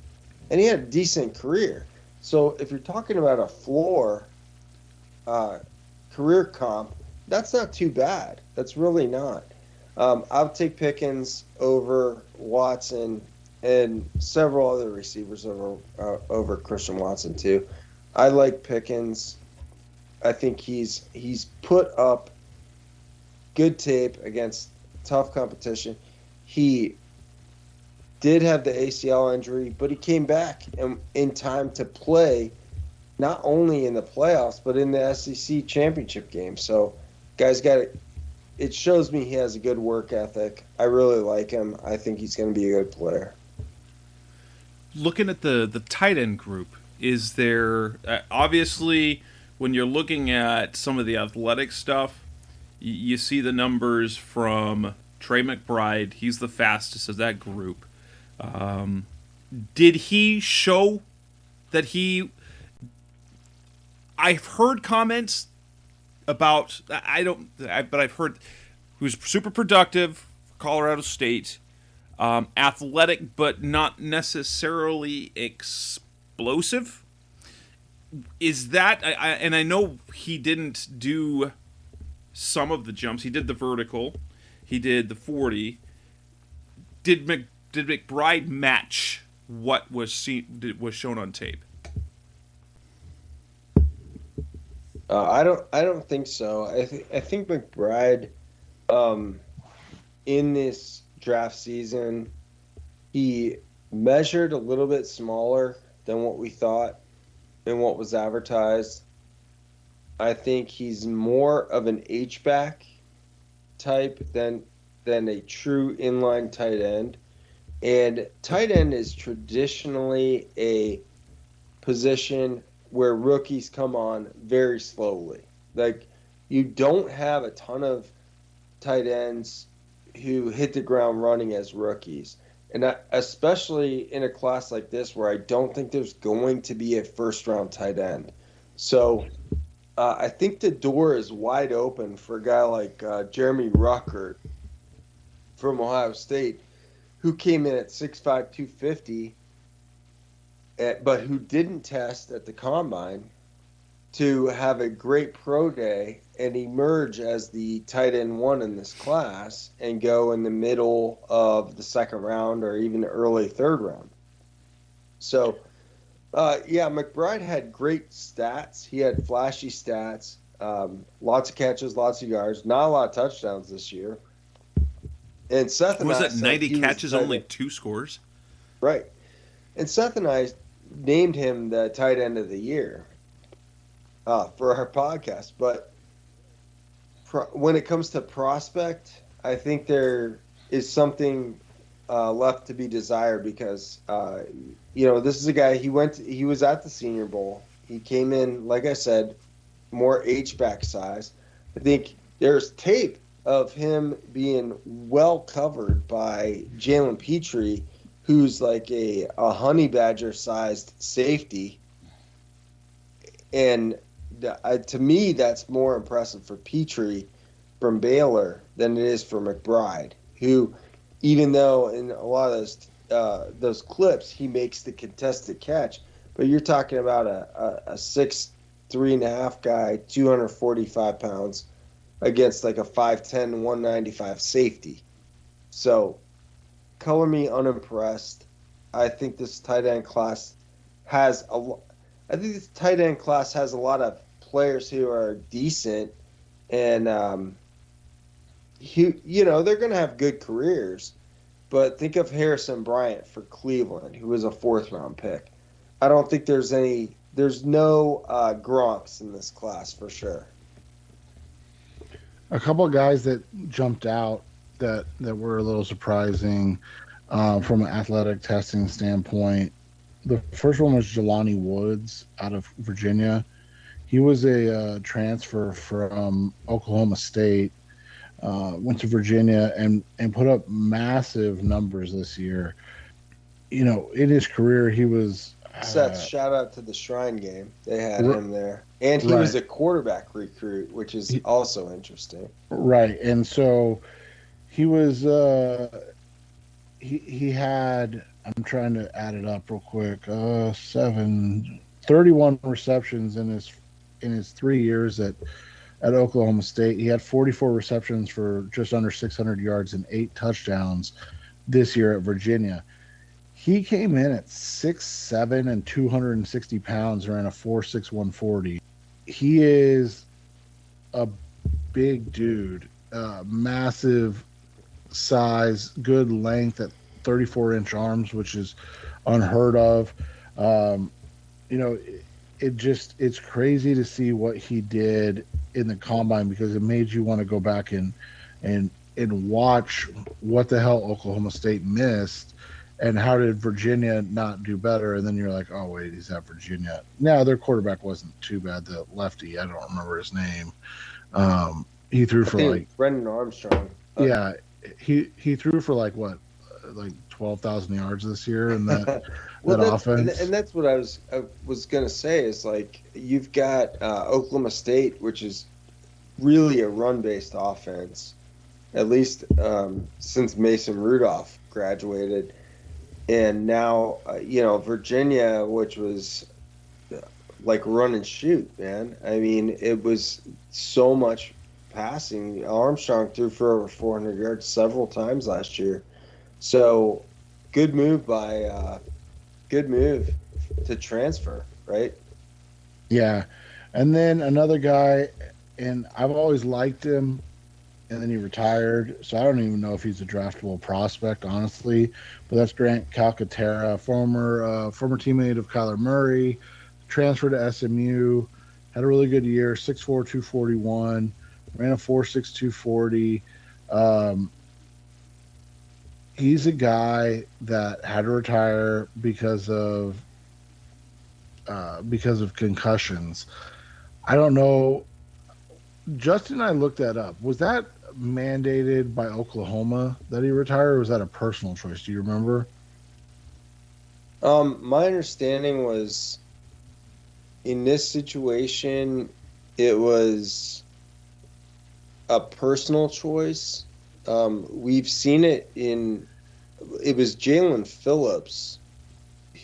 S4: and he had a decent career. So if you're talking about a floor career comp, that's not too bad. That's really not. I'll take Pickens over Watson and several other receivers over Christian Watson too. I like Pickens. I think he's put up good tape against tough competition. He did have the ACL injury, but he came back in time to play not only in the playoffs but in the SEC championship game. So, guys, it shows me he has a good work ethic. I really like him. I think he's going to be a good player.
S3: Looking at the tight end group, is there obviously when you're looking at some of the athletic stuff, you see the numbers from Trey McBride. He's the fastest of that group. Did he show that I've heard comments about but I've heard he was super productive for Colorado State, athletic but not necessarily explosive. Is that and I know he didn't do some of the jumps. He did the vertical. He did the 40. Did McBride match what was shown on tape?
S4: I don't think so. I think McBride, in this draft season, he measured a little bit smaller than what we thought and what was advertised. I think he's more of an H-back type than a true inline tight end. And tight end is traditionally a position where rookies come on very slowly. Like, you don't have a ton of tight ends who hit the ground running as rookies. And especially in a class like this where I don't think there's going to be a first-round tight end. So I think the door is wide open for a guy like Jeremy Ruckert from Ohio State, who came in at 6'5", 250, but who didn't test at the combine, to have a great pro day and emerge as the tight end 1 in this class and go in the middle of the second round or even early third round. So, McBride had great stats. He had flashy stats, lots of catches, lots of yards, not a lot of touchdowns this year. And Seth and
S3: was
S4: I
S3: it 90 catches, only 2 scores?
S4: Right. And Seth and I named him the tight end of the year for our podcast. But when it comes to prospect, I think there is something left to be desired because this is a guy. He was at the Senior Bowl. He came in, like I said, more H-back size. I think there's tape of him being well covered by Jalen Petrie, who's like a honey badger sized safety. And to me, that's more impressive for Petrie from Baylor than it is for McBride, who, even though in a lot of those clips he makes the contested catch, but you're talking about a 6'3.5" guy, 245 pounds, against like a 5'10", 195 safety. So, color me unimpressed. I think this tight end class has a lot of players who are decent, and they're going to have good careers. But think of Harrison Bryant for Cleveland, who was a 4th-round pick. I don't think there's no Gronks in this class for sure.
S5: A couple of guys that jumped out that were a little surprising from an athletic testing standpoint. The first one was Jelani Woods out of Virginia. He was a transfer from Oklahoma State, went to Virginia and put up massive numbers this year. In his career, he was...
S4: Seth, shout out to the Shrine game. They had him there. And he was a quarterback recruit, which is also interesting.
S5: Right. And so he was he had, I'm trying to add it up real quick, 31 receptions in his 3 years at Oklahoma State. He had 44 receptions for just under 600 yards and 8 touchdowns this year at Virginia. He came in at 6'7" and 260 pounds, ran a 4.6 140. He is a big dude, massive size, good length at 34-inch arms, which is unheard of. It's crazy to see what he did in the combine, because it made you want to go back and watch what the hell Oklahoma State missed. And how did Virginia not do better? And then you're like, oh, wait, he's at Virginia. No, their quarterback wasn't too bad. The lefty, I don't remember his name. He threw for
S4: Brendan Armstrong.
S5: Yeah, he threw for 12,000 yards this year in that offense.
S4: And that's what I was going to say is, you've got Oklahoma State, which is really a run-based offense, at least since Mason Rudolph graduated. And now, Virginia, which was run and shoot, man. I mean, it was so much passing. Armstrong threw for over 400 yards several times last year. So, good move to transfer, right?
S5: Yeah. And then another guy, and I've always liked him, and then he retired, so I don't even know if he's a draftable prospect, honestly. But that's Grant Calcaterra, former teammate of Kyler Murray, transferred to SMU, had a really good year, 6'4", 241, ran a 4.6 240. He's a guy that had to retire because of concussions. I don't know. Justin and I looked that up. Was that mandated by Oklahoma that he retire, or was that a personal choice? Do you remember?
S4: My understanding was, in this situation, it was a personal choice. We've seen it it was Jalen Phillips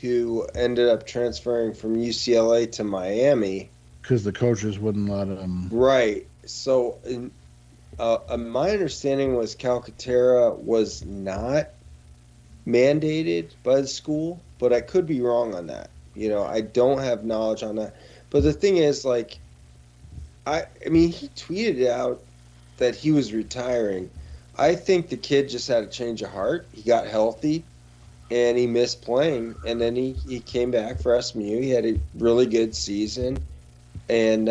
S4: who ended up transferring from UCLA to Miami.
S5: Because the coaches wouldn't let him.
S4: Right. So, my understanding was Calcaterra was not mandated by the school, but I could be wrong on that. I don't have knowledge on that. But the thing is, he tweeted out that he was retiring. I think the kid just had a change of heart. He got healthy, and he missed playing, and then he came back for SMU. He had a really good season. And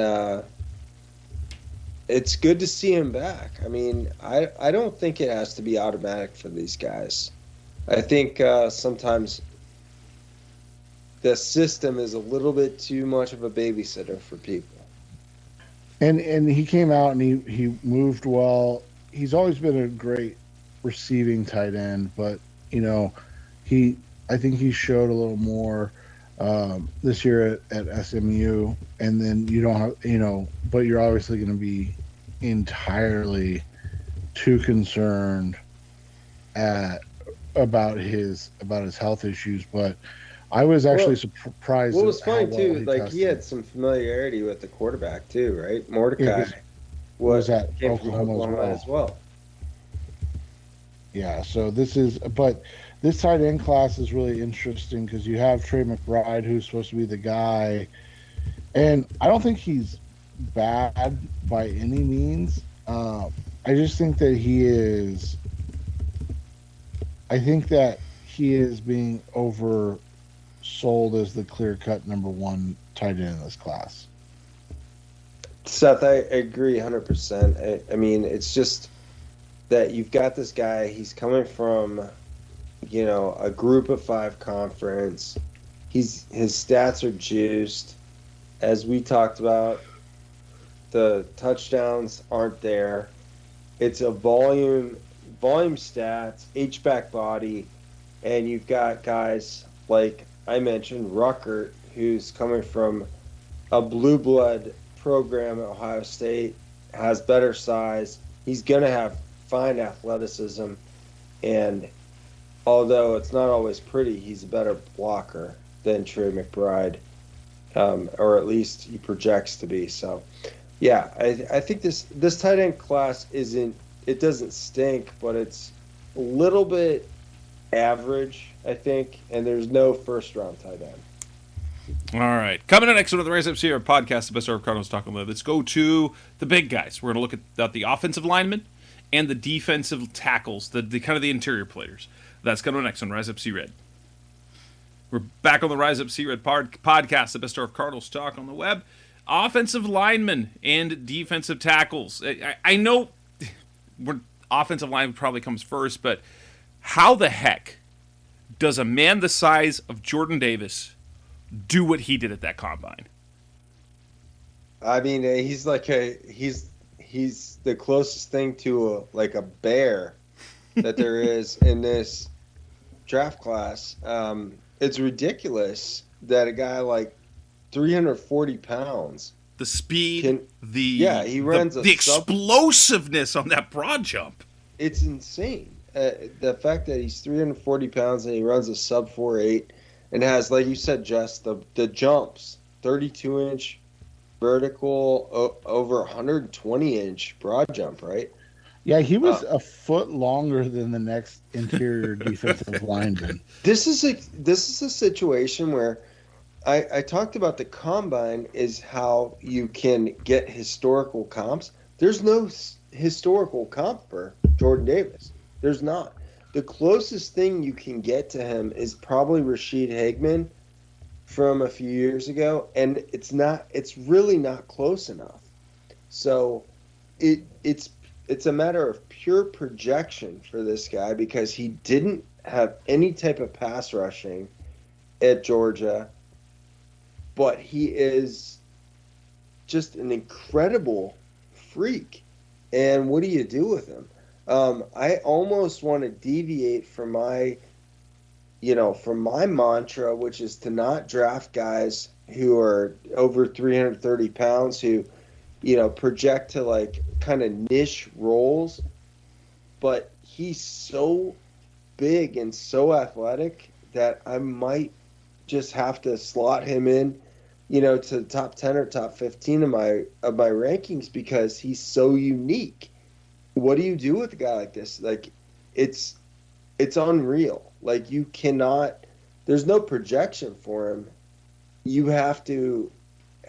S4: it's good to see him back. I mean, I don't think it has to be automatic for these guys. I think sometimes the system is a little bit too much of a babysitter for people.
S5: And he came out and he moved well. He's always been a great receiving tight end, but I think he showed a little more this year at SMU. And then you don't have, but you're obviously going to be entirely too concerned about his health issues. But I was actually surprised.
S4: What was funny too, like he had some familiarity with the quarterback too, right? Mordecai
S5: was at
S4: came from Oklahoma as well.
S5: Yeah, so this tight end class is really interesting because you have Trey McBride, who's supposed to be the guy, and I don't think he's bad by any means. I just think that he is being oversold as the clear-cut number one tight end in this class.
S4: Seth, I agree 100%. I mean, it's just that you've got this guy, he's coming from, a group of 5 conference. His stats are juiced. As we talked about, the touchdowns aren't there. It's a volume stats, H-back body, and you've got guys like I mentioned, Ruckert, who's coming from a blue blood program at Ohio State, has better size. He's going to have fine athleticism, and although it's not always pretty, he's a better blocker than Trey McBride, or at least he projects to be. So, yeah, I think this tight end class doesn't stink, but it's a little bit average, I think, and there's no first-round tight end.
S3: All right. Coming up next on the Rise Up Sierra podcast, the best of Cardinals talking about. Let's go to the big guys. We're going to look at the offensive linemen and the defensive tackles, the kind of the interior players. That's coming up next on Rise Up Sea Red. We're back on the Rise Up Sea Red podcast, the best of Cardinals talk on the web. Offensive linemen and defensive tackles. I know offensive line probably comes first, but how the heck does a man the size of Jordan Davis do what he did at that combine?
S4: I mean, he's the closest thing to a bear that there is in this draft class. It's ridiculous that a guy like 340 pounds,
S3: the speed,
S4: he runs
S3: the explosiveness on that broad jump.
S4: It's insane. The fact that he's 340 pounds and he runs a sub 4.8 and has, like you said, Jess, the jumps, 32-inch vertical, over 120-inch broad jump, right?
S5: Yeah, he was a foot longer than the next interior defensive lineman.
S4: This is a situation where I talked about the combine is how you can get historical comps. There's no historical comp for Jordan Davis. There's not. The closest thing you can get to him is probably Rashid Hagman from a few years ago, and it's really not close enough. So it's a matter of pure projection for this guy because he didn't have any type of pass rushing at Georgia, but he is just an incredible freak. And what do you do with him? I almost want to deviate from my mantra, which is to not draft guys who are over 330 pounds who, project to kind of niche roles. But he's so big and so athletic that I might just have to slot him in, to the top 10 or top 15 of my rankings because he's so unique. What do you do with a guy like this? It's unreal. You cannot. There's no projection for him. You have to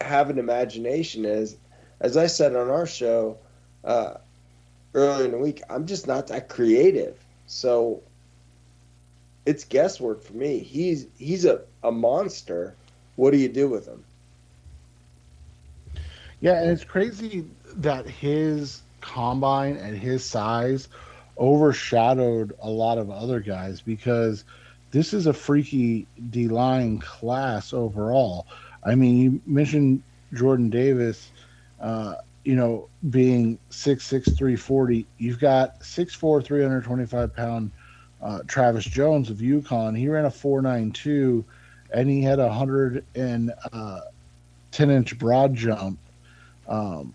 S4: have an imagination. As I said on our show earlier in the week, I'm just not that creative. So it's guesswork for me. He's a monster. What do you do with him?
S5: Yeah, and it's crazy that his combine and his size overshadowed a lot of other guys because this is a freaky D-line class overall. I mean, you mentioned Jordan Davis, being 6'6", 340. You've got 6'4", 325-pound Travis Jones of UConn. He ran a 4.92, and he had a 110-inch broad jump. And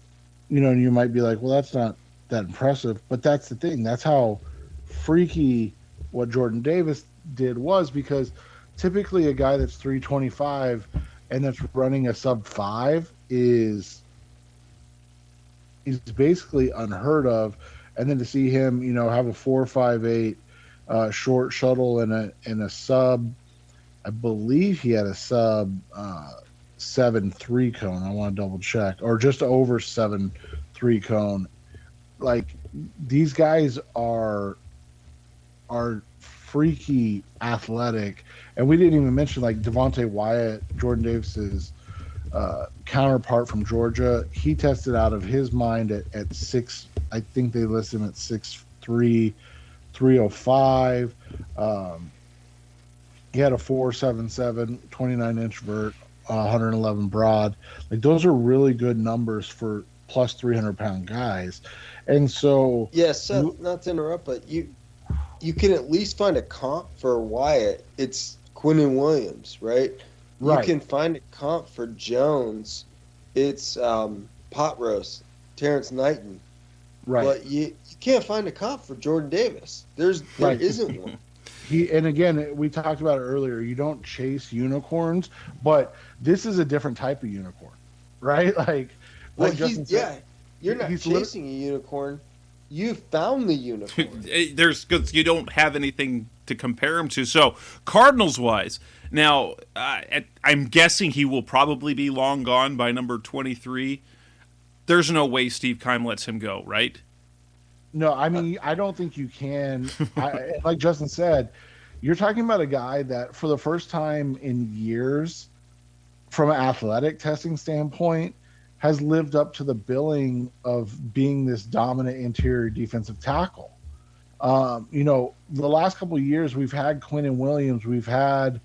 S5: you might be like, well, that's not that impressive, but that's the thing. That's how freaky what Jordan Davis did was, because typically a guy that's 325 and that's running a sub 5 is basically unheard of. And then to see him, have a 4.58 short shuttle and a sub, I believe he had a sub 7.3 cone. I want to double check, or just over 7.3 cone. Like, these guys are freaky athletic, and we didn't even mention like Devontae Wyatt, Jordan Davis's counterpart from Georgia. He tested out of his mind at 6. I think they list him at 6'3", 305. He had a 4.77, 29-inch vert, 111 broad. Like, those are really good numbers for plus 300-pound guys. And so,
S4: Seth, not to interrupt, but you can at least find a comp for Wyatt. It's Quinnen Williams, right?
S5: Right.
S4: You can find a comp for Jones. It's Pot Roast, Terrence Knighton.
S5: Right.
S4: But you can't find a comp for Jordan Davis. There isn't one.
S5: And again, we talked about it earlier. You don't chase unicorns, but this is a different type of unicorn, right?
S4: You're not chasing a unicorn. You found the unicorn.
S3: Because you don't have anything to compare him to. So, Cardinals-wise, now, I'm guessing he will probably be long gone by number 23. There's no way Steve Keim lets him go, right?
S5: No, I mean, I don't think you can. Like Justin said, you're talking about a guy that for the first time in years, from an athletic testing standpoint, has lived up to the billing of being this dominant interior defensive tackle. The last couple of years, we've had Quinnen Williams, we've had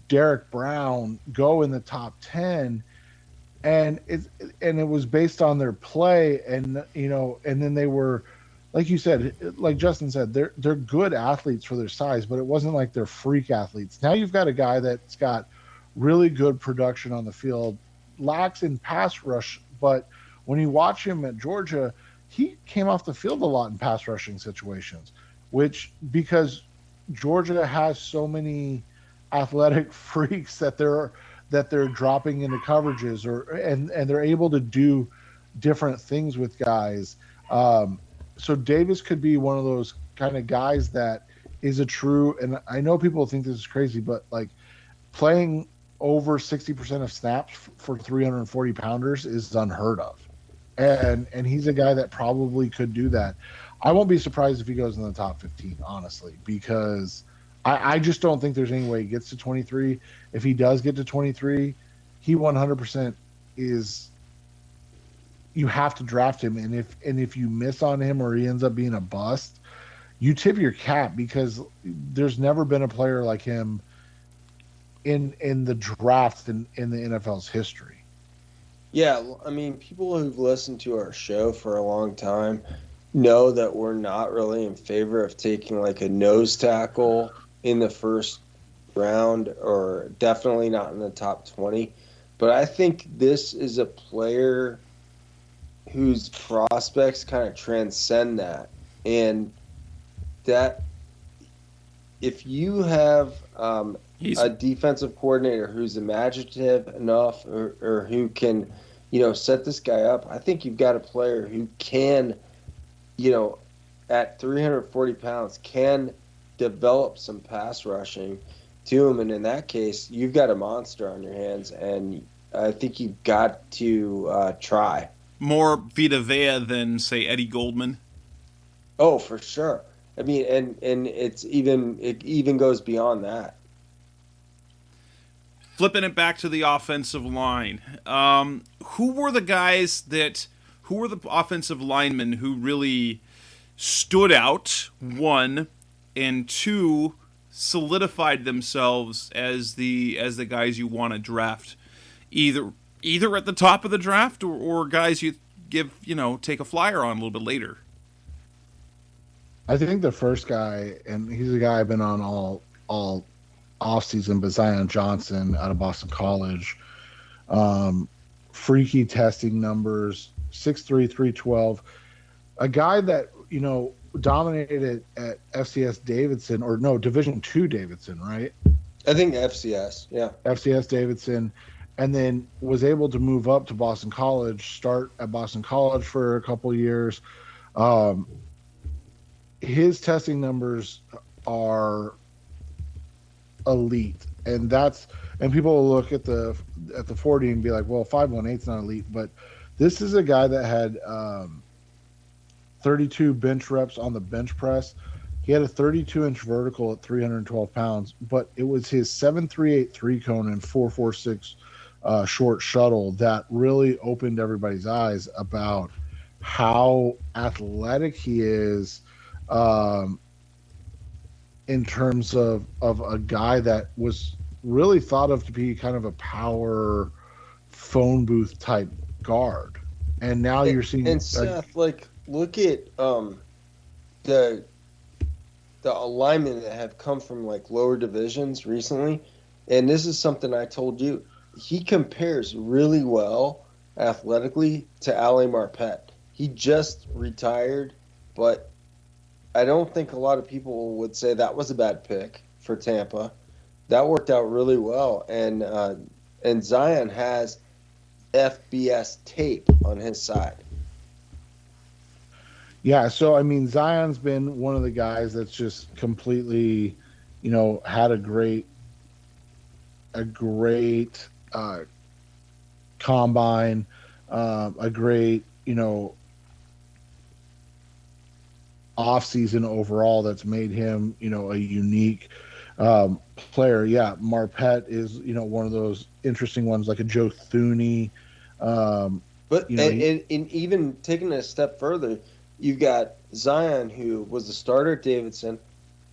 S5: Derek Brown go in the top 10, and it was based on their play, and then they were, like you said, like Justin said, they're good athletes for their size, but it wasn't like they're freak athletes. Now you've got a guy that's got really good production on the field, lacks in pass rush, but when you watch him at Georgia, he came off the field a lot in pass rushing situations, which, because Georgia has so many athletic freaks that they're dropping into coverages, and they're able to do different things with guys. So Davis could be one of those kind of guys that is a true, and I know people think this is crazy, but like playing over 60% of snaps for 340 pounders is unheard of. And he's a guy that probably could do that. I won't be surprised if he goes in the top 15, honestly, because I just don't think there's any way he gets to 23. If he does get to 23, he 100% is, you have to draft him. And if you miss on him or he ends up being a bust, you tip your cap, because there's never been a player like him in the draft in the NFL's history.
S4: Yeah, I mean, people who've listened to our show for a long time know that we're not really in favor of taking like a nose tackle in the first round, or definitely not in the top 20. But I think this is a player whose prospects kind of transcend that. And that if you have a defensive coordinator who's imaginative enough, or who can, set this guy up, I think you've got a player who can, at 340 pounds, can develop some pass rushing to him. And in that case, you've got a monster on your hands, and I think you've got to try.
S3: More Vita Vea than, say, Eddie Goldman?
S4: Oh, for sure. I mean, and it even goes beyond that.
S3: Flipping it back to the offensive line, who were the offensive linemen who really stood out, one, and two, solidified themselves as the guys you want to draft, either at the top of the draft or guys you take a flyer on a little bit later?
S5: I think the first guy, and he's a guy I've been on all offseason, but Zion Johnson out of Boston College. Freaky testing numbers, 6'3", 312. A guy that, dominated at FCS Davidson, or no, Division II Davidson, right?
S4: I think FCS, yeah.
S5: FCS Davidson, and then was able to move up to Boston College, start at Boston College for a couple years. His testing numbers are elite, and people will look at the 40 and be like, well, 518 is not elite, but this is a guy that had 32 bench reps on the bench press. He had a 32-inch vertical at 312 pounds, but it was his 7.38 three-cone and 4.46 short shuttle that really opened everybody's eyes about how athletic he is, in terms of a guy that was really thought of to be kind of a power phone booth type guard. And now you're seeing...
S4: And Seth, look at the alignment that have come from lower divisions recently, and this is something I told you. He compares really well athletically to Ali Marpet. He just retired, but I don't think a lot of people would say that was a bad pick for Tampa. That worked out really well, and Zion has FBS tape on his side.
S5: Yeah, so Zion's been one of the guys that's just completely, had a great combine, a great, off-season overall that's made him, a unique player. Yeah, Marpet is, one of those interesting ones, like a Joe Thuney.
S4: But even taking it a step further, you've got Zion, who was a starter at Davidson,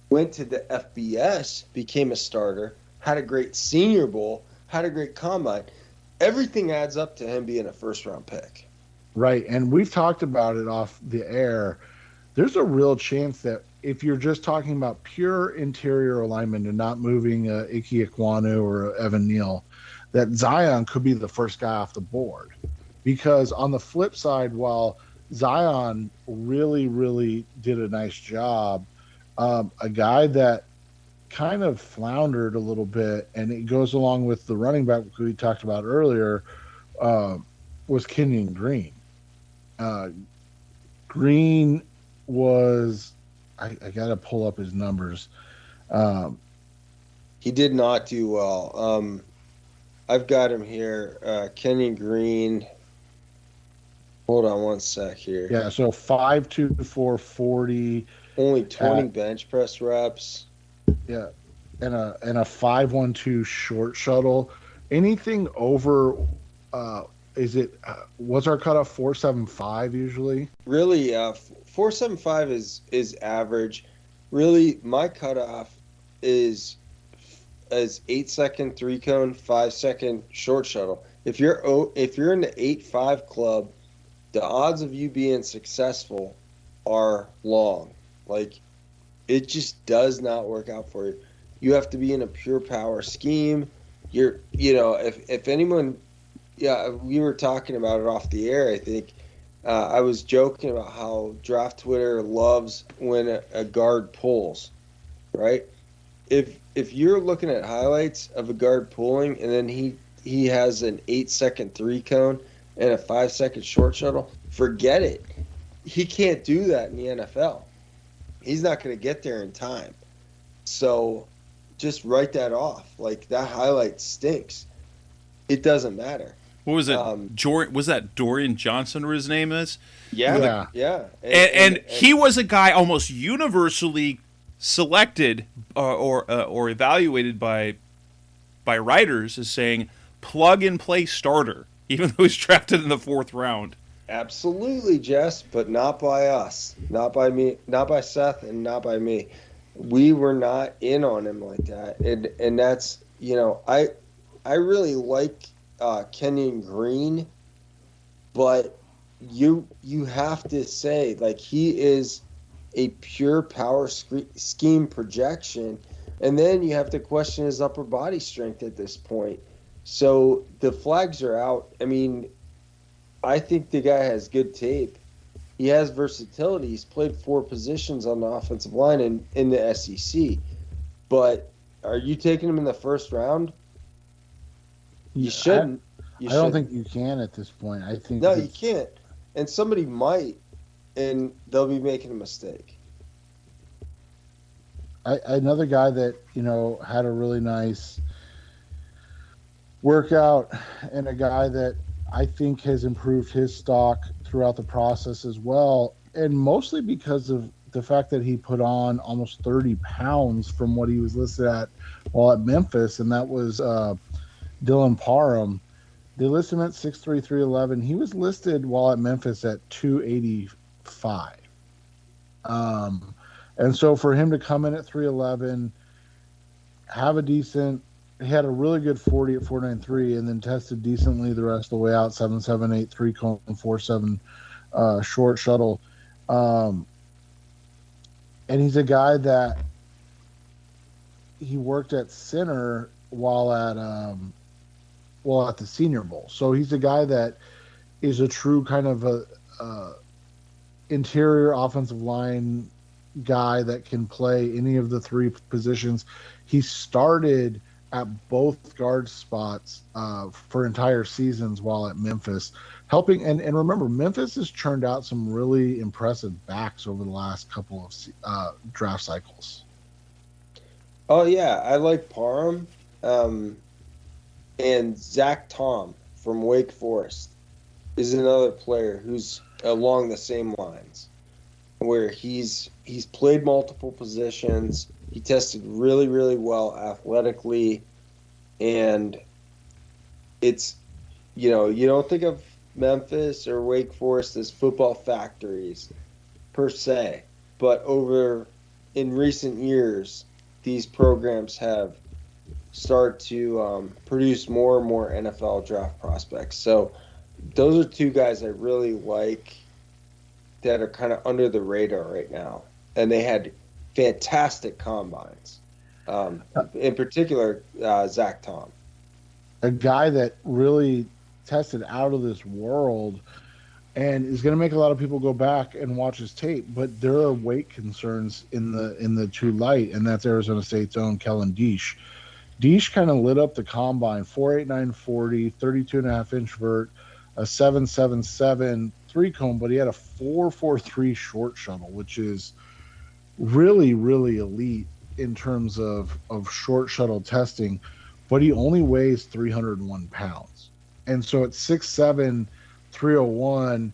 S4: went to the FBS, became a starter, had a great Senior Bowl, had a great combine. Everything adds up to him being a first-round pick.
S5: Right, and we've talked about it off the air. There's a real chance that if you're just talking about pure interior alignment and not moving Ike Ekwonu or Evan Neal, that Zion could be the first guy off the board. Because on the flip side, while Zion really, really did a nice job, a guy that kind of floundered a little bit, and it goes along with the running back we talked about earlier, was Kenyon Green. Green was, I got to pull up his numbers.
S4: He did not do well. I've got him here. Kenyon Green. Hold on one sec here.
S5: Yeah, so 5'2", 440.
S4: Only 20 bench press reps.
S5: Yeah, and a 5.12 short shuttle. Anything over, what's our cutoff? 4.75 usually.
S4: Really, 4.75 is average. Really, my cutoff is 8-second three cone, 5-second short shuttle. If you're in the 8.5 club, the odds of you being successful are long. It just does not work out for you. You have to be in a pure power scheme. If anyone, we were talking about it off the air, I think. I was joking about how Draft Twitter loves when a guard pulls, right? If you're looking at highlights of a guard pulling and then he has an 8-second three cone and a 5-second short shuttle, forget it. He can't do that in the NFL. He's not going to get there in time. So just write that off. That highlight stinks. It doesn't matter.
S3: What was it? Was that Dorian Johnson, or his name is?
S4: Yeah.
S3: And he was a guy almost universally selected or evaluated by writers as saying plug and play starter, even though he's drafted in the 4th round.
S4: Absolutely, Jess, but not by us. Not by me, not by Seth, and not by me. We were not in on him like that. And that's, I really like Kenyon Green, but you have to say, like, he is a pure power scheme projection, and then you have to question his upper body strength at this point. So the flags are out. I mean, I think the guy has good tape. He has versatility. He's played 4 positions on the offensive line in the SEC. But are you taking him in the first round? You shouldn't.
S5: I don't think you can at this point. I think
S4: no, you can't. And somebody might, and they'll be making a mistake.
S5: Another guy that had a really nice workout, and a guy that I think has improved his stock throughout the process as well, and mostly because of the fact that he put on almost 30 pounds from what he was listed at while at Memphis, and that was Dylan Parham. They listed him at 6'3", 311. He was listed while at Memphis at 285. And so for him to come in at 311, have a decent, he had a really good 40 at 493, and then tested decently the rest of the way out, 7.78, 3 cone, 4.7 short shuttle. And he's a guy that he worked at center while at the Senior Bowl. So he's a guy that is a true kind of a interior offensive line guy that can play any of the 3 positions. He started at both guard spots for entire seasons while at Memphis, helping. And remember, Memphis has churned out some really impressive backs over the last couple of draft cycles.
S4: Oh, yeah. I like Parham. And Zach Tom from Wake Forest is another player who's along the same lines, where he's played multiple positions. He tested really, really well athletically, and it's, you don't think of Memphis or Wake Forest as football factories per se, but in recent years, these programs have start to produce more and more NFL draft prospects. So those are 2 guys I really like that are kind of under the radar right now. And they had fantastic combines. In particular, Zach Tom.
S5: A guy that really tested out of this world and is going to make a lot of people go back and watch his tape. But there are weight concerns in the 2 light, and that's Arizona State's own Kellen Diesch. Diesch kind of lit up the combine, 4.89 40, 32.5 inch vert, a 7.77 3 cone, but he had a 4.43 short shuttle, which is really, really elite in terms of short shuttle testing, but he only weighs 301 pounds. And so at 6'7", 301,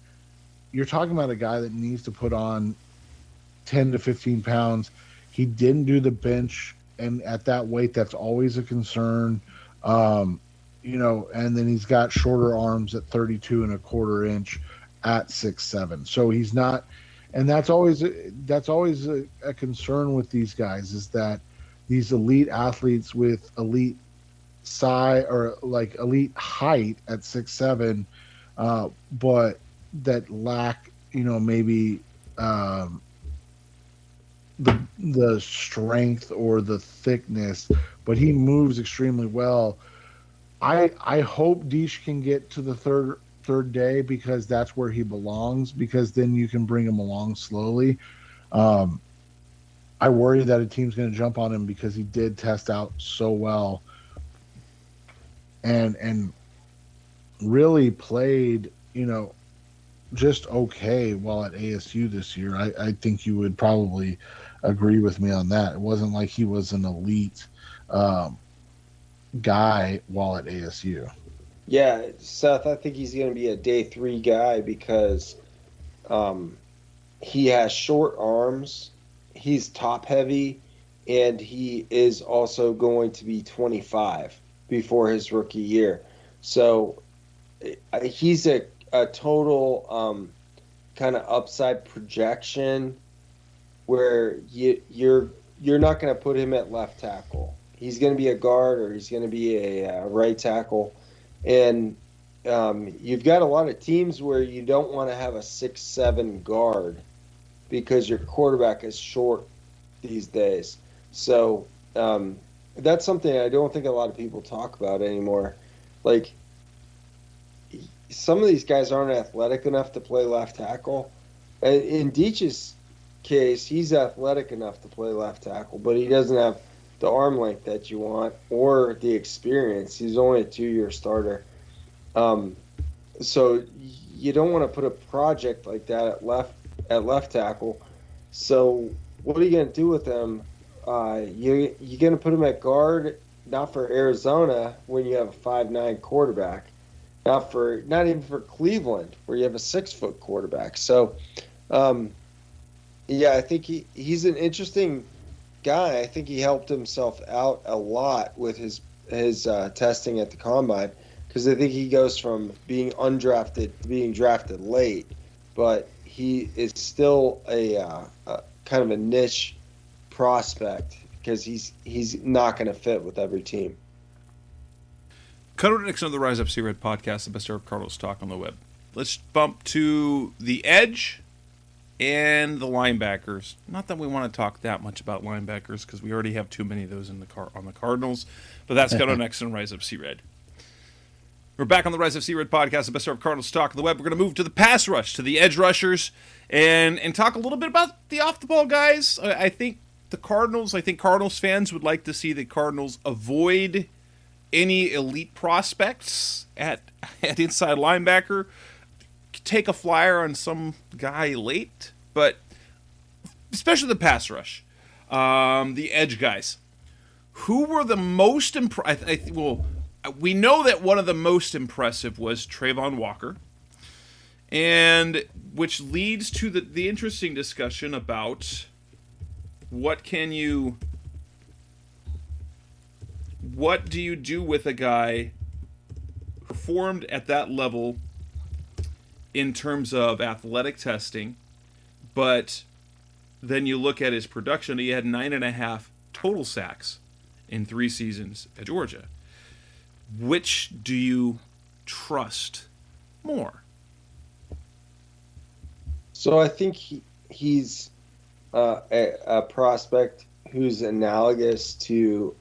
S5: you're talking about a guy that needs to put on 10 to 15 pounds. He didn't do the bench, and at that weight, that's always a concern. And then he's got shorter arms at 32.25 inch at 6'7". So he's not, and that's always a concern with these guys, is that these elite athletes with elite size or like elite height at 6'7", but that lack, maybe the strength or the thickness, but he moves extremely well. I hope Diesch can get to the third day, because that's where he belongs, because then you can bring him along slowly. I worry that a team's going to jump on him because he did test out so well and really played, just okay while at ASU this year. I think you would probably agree with me on that. It wasn't like he was an elite guy while at ASU.
S4: Yeah, Seth, I think he's going to be a day 3 guy because he has short arms, he's top heavy, and he is also going to be 25 before his rookie year. So he's a a total kind of upside projection where you're not going to put him at left tackle. He's going to be a guard or he's going to be a right tackle. And you've got a lot of teams where you don't want to have a 6'7" guard because your quarterback is short these days. So that's something I don't think a lot of people talk about anymore. Like, some of these guys aren't athletic enough to play left tackle. In Deitch's case, he's athletic enough to play left tackle, but he doesn't have the arm length that you want or the experience. He's only a 2-year starter. So you don't want to put a project like that at left tackle. So what are you going to do with him? You're going to put him at guard, not for Arizona when you have a 5'9" quarterback. Not even for Cleveland, where you have a 6-foot quarterback. So, I think he's an interesting guy. I think he helped himself out a lot with his testing at the combine, because I think he goes from being undrafted to being drafted late, but he is still a kind of a niche prospect because he's not going to fit with every team.
S3: Cut over to next on the Rise Up See Red podcast, the best ever Cardinals talk on the web. Let's bump to the edge and the linebackers. Not that we want to talk that much about linebackers because we already have too many of those on the Cardinals, but that's cut on next on Rise Up See Red. We're back on the Rise Up See Red podcast, the best ever Cardinals talk on the web. We're going to move to the pass rush, to the edge rushers, and talk a little bit about the off the ball guys. I think Cardinals fans would like to see the Cardinals avoid any elite prospects at inside linebacker, take a flyer on some guy late, but especially the pass rush, the edge guys. Who were the most impressive? We know that one of the most impressive was Trayvon Walker, and which leads to the interesting discussion about what do you do with a guy who performed at that level in terms of athletic testing, but then you look at his production, he had 9.5 total sacks in 3 seasons at Georgia. Which do you trust more?
S4: So I think he's a prospect who's analogous to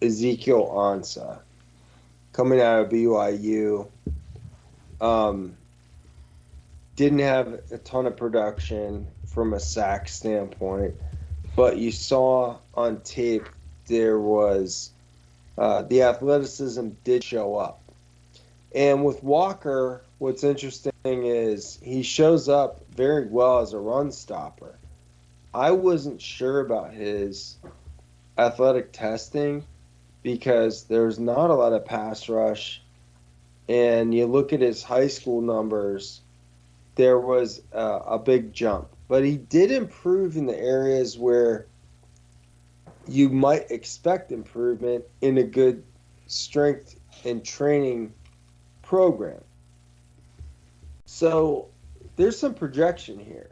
S4: Ezekiel Ansah, coming out of BYU. Didn't have a ton of production from a sack standpoint, but you saw on tape there was the athleticism did show up. And with Walker, what's interesting is he shows up very well as a run stopper. I wasn't sure about his athletic testing because there's not a lot of pass rush. And you look at his high school numbers, there was a big jump. But he did improve in the areas where you might expect improvement in a good strength and training program. So there's some projection here.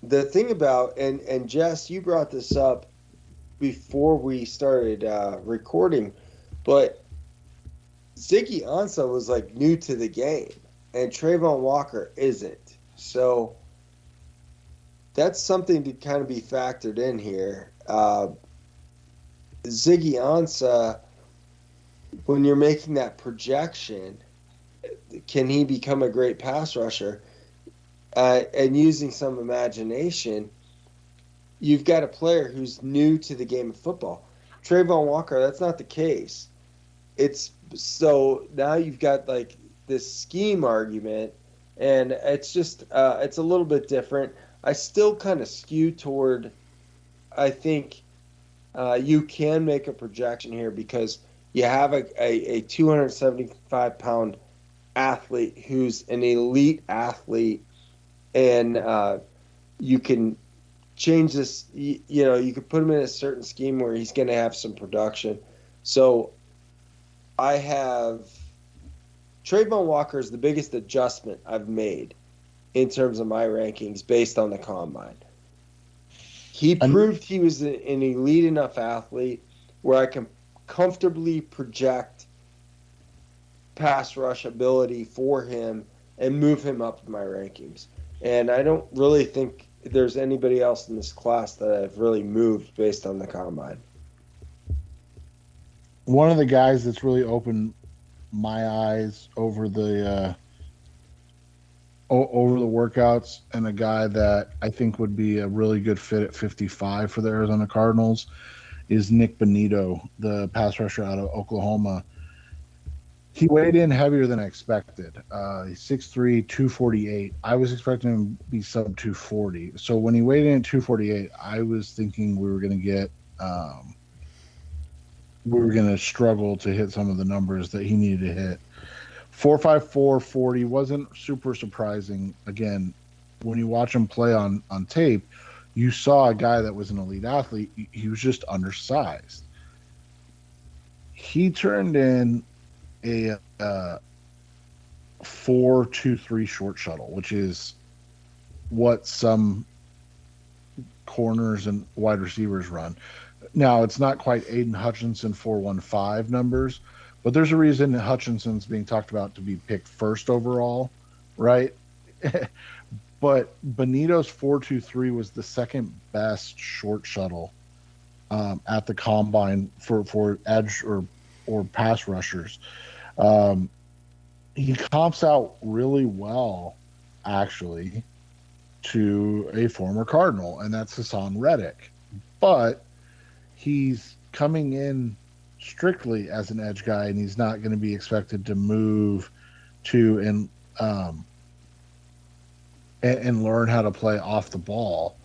S4: The thing about, and Jess, you brought this up before we started recording, but Ziggy Ansah was like new to the game, and Trayvon Walker isn't. So that's something to kind of be factored in here. Ziggy Ansah, when you're making that projection, can he become a great pass rusher? And using some imagination, you've got a player who's new to the game of football. Trayvon Walker, that's not the case. So now you've got like this scheme argument, and it's just it's a little bit different. I still kind of skew toward, I think you can make a projection here because you have a 275-pound athlete who's an elite athlete, and you can change this. You could put him in a certain scheme where he's going to have some production. So I have Trayvon Walker is the biggest adjustment I've made in terms of my rankings based on the combine. He proved he was an elite enough athlete where I can comfortably project pass rush ability for him and move him up in my rankings. And I don't really think there's anybody else in this class that I've really moved based on the combine.
S5: One of the guys that's really opened my eyes over the workouts, and a guy that I think would be a really good fit at 55 for the Arizona Cardinals, is Nick Benito, the pass rusher out of Oklahoma. He weighed in heavier than I expected. He's 6'3", 248. I was expecting him to be sub 240. So when he weighed in at 248, I was thinking we were going to struggle to hit some of the numbers that he needed to hit. 4.54 40 wasn't super surprising. Again, when you watch him play on tape, you saw a guy that was an elite athlete. He was just undersized. He turned in a 4.23 short shuttle, which is what some corners and wide receivers run. Now, it's not quite Aiden Hutchinson 4.15 numbers, but there's a reason that Hutchinson's being talked about to be picked first overall, right? But Benito's 4.23 was the second best short shuttle at the combine for edge or pass rushers. He comps out really well, actually, to a former Cardinal, and that's Hassan Reddick. But he's coming in strictly as an edge guy, and he's not going to be expected to move to and learn how to play off the ball.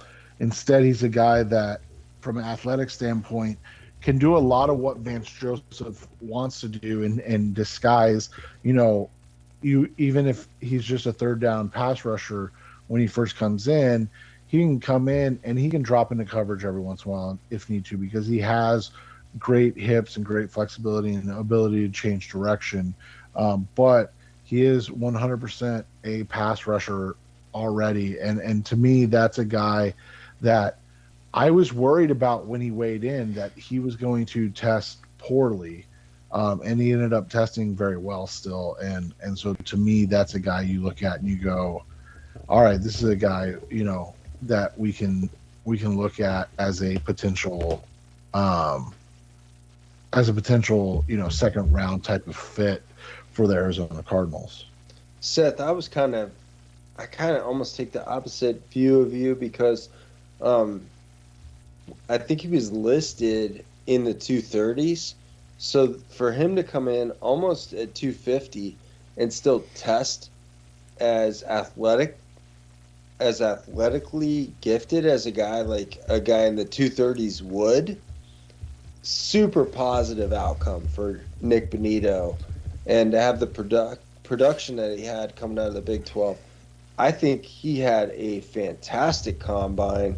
S5: Instead, he's a guy that, from an athletic standpoint, can do a lot of what Vance Joseph wants to do and disguise. You even if he's just a third down pass rusher when he first comes in, he can come in and he can drop into coverage every once in a while if need to, because he has great hips and great flexibility and ability to change direction. But he is 100% a pass rusher already. And to me, that's a guy that I was worried about when he weighed in, that he was going to test poorly. And he ended up testing very well still. And so to me, that's a guy you look at and you go, all right, this is a guy, that we can look at as a potential, second round type of fit for the Arizona Cardinals.
S4: Seth, I kind of almost take the opposite view of you, because I think he was listed in the 230s. So for him to come in almost at 250 and still test as athletically gifted as a guy like a guy in the 230s would, super positive outcome for Nick Benito. And to have the production that he had coming out of the Big 12, I think he had a fantastic combine,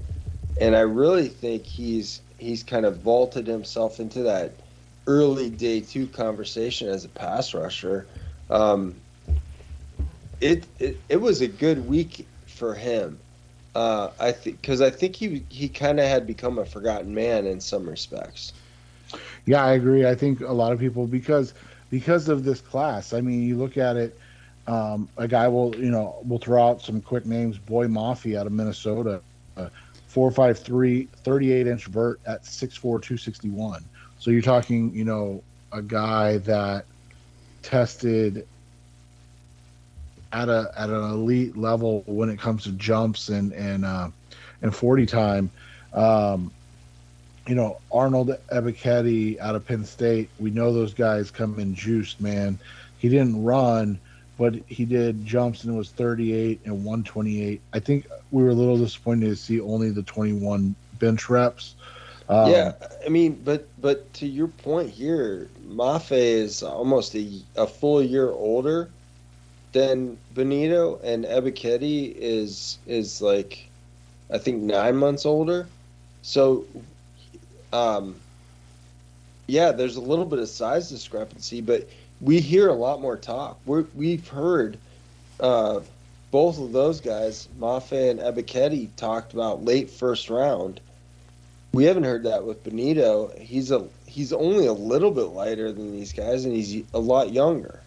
S4: and I really think he's kind of vaulted himself into that early day 2 conversation as a pass rusher. It was a good week for him. I think he kind of had become a forgotten man in some respects.
S5: Yeah, I agree. I think a lot of people, because of this class. I mean, you look at it. A guy we'll throw out some quick names. Boy Mafi out of Minnesota, 4.53, 38-inch vert at 6'4", 261. So you're talking, a guy that tested at an elite level when it comes to jumps and 40 time. Arnold Ebiketie out of Penn State. We know those guys come in juiced, man. He didn't run, but he did jumps, and it was 38 and 128. I think we were a little disappointed to see only the 21 bench reps.
S4: Yeah, I mean, but to your point here, Mafe is almost a full year older than Benito, and Ebiketie is like, I think 9 months older. So, yeah, there's a little bit of size discrepancy, but we hear a lot more talk. We've heard both of those guys, Mafe and Ebiketie, talked about late first round. We haven't heard that with Benito. He's only a little bit lighter than these guys, and he's a lot younger.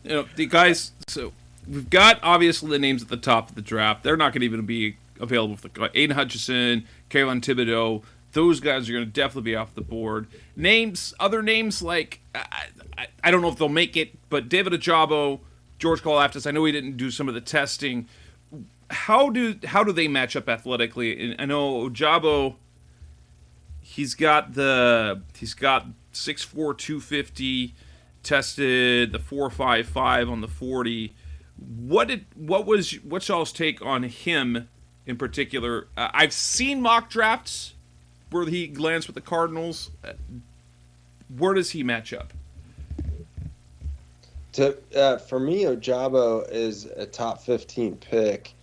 S3: The guys. So we've got obviously the names at the top of the draft. They're not going to even be available for the Aiden Hutchinson, Kayvon Thibodeau. Those guys are going to definitely be off the board. Other names like I don't know if they'll make it, but David Ojabo, George Karlaftis. I know he didn't do some of the testing. How do they match up athletically? And I know Ojabo. He's got 6'4", 250, tested the 4.55 on the 40. What's y'all's take on him in particular? I've seen mock drafts where he lands with the Cardinals. Where does he match up?
S4: For me, Ojabo is a top 15 pick.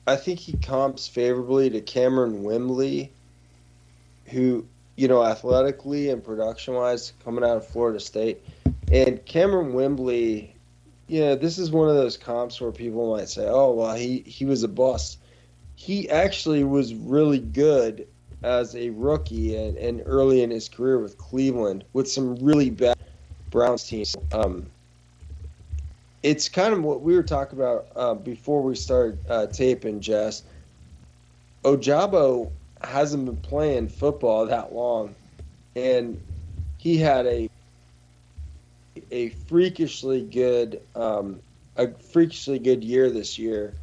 S4: I think he comps favorably to Cameron Wimbley, who, athletically and production-wise, coming out of Florida State. And Cameron Wimbley, this is one of those comps where people might say, oh, well, he was a bust. He actually was really good as a rookie and early in his career with Cleveland, with some really bad Browns teams. It's kind of what we were talking about before we started taping, Jess. Ojabo hasn't been playing football that long, and he had a freakishly good year this year,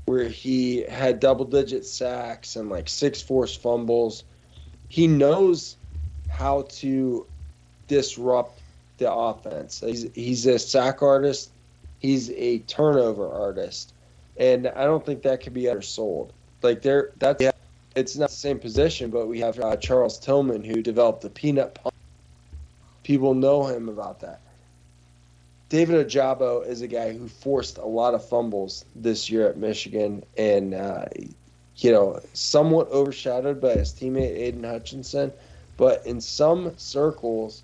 S4: where he had double-digit sacks and like 6 forced fumbles. He knows how to disrupt the offense. He's a sack artist. He's a turnover artist, and I don't think that can be undersold. It's not the same position, but we have Charles Tillman, who developed the peanut punch. People know him about that. David Ojabo is a guy who forced a lot of fumbles this year at Michigan, and somewhat overshadowed by his teammate Aiden Hutchinson. But in some circles,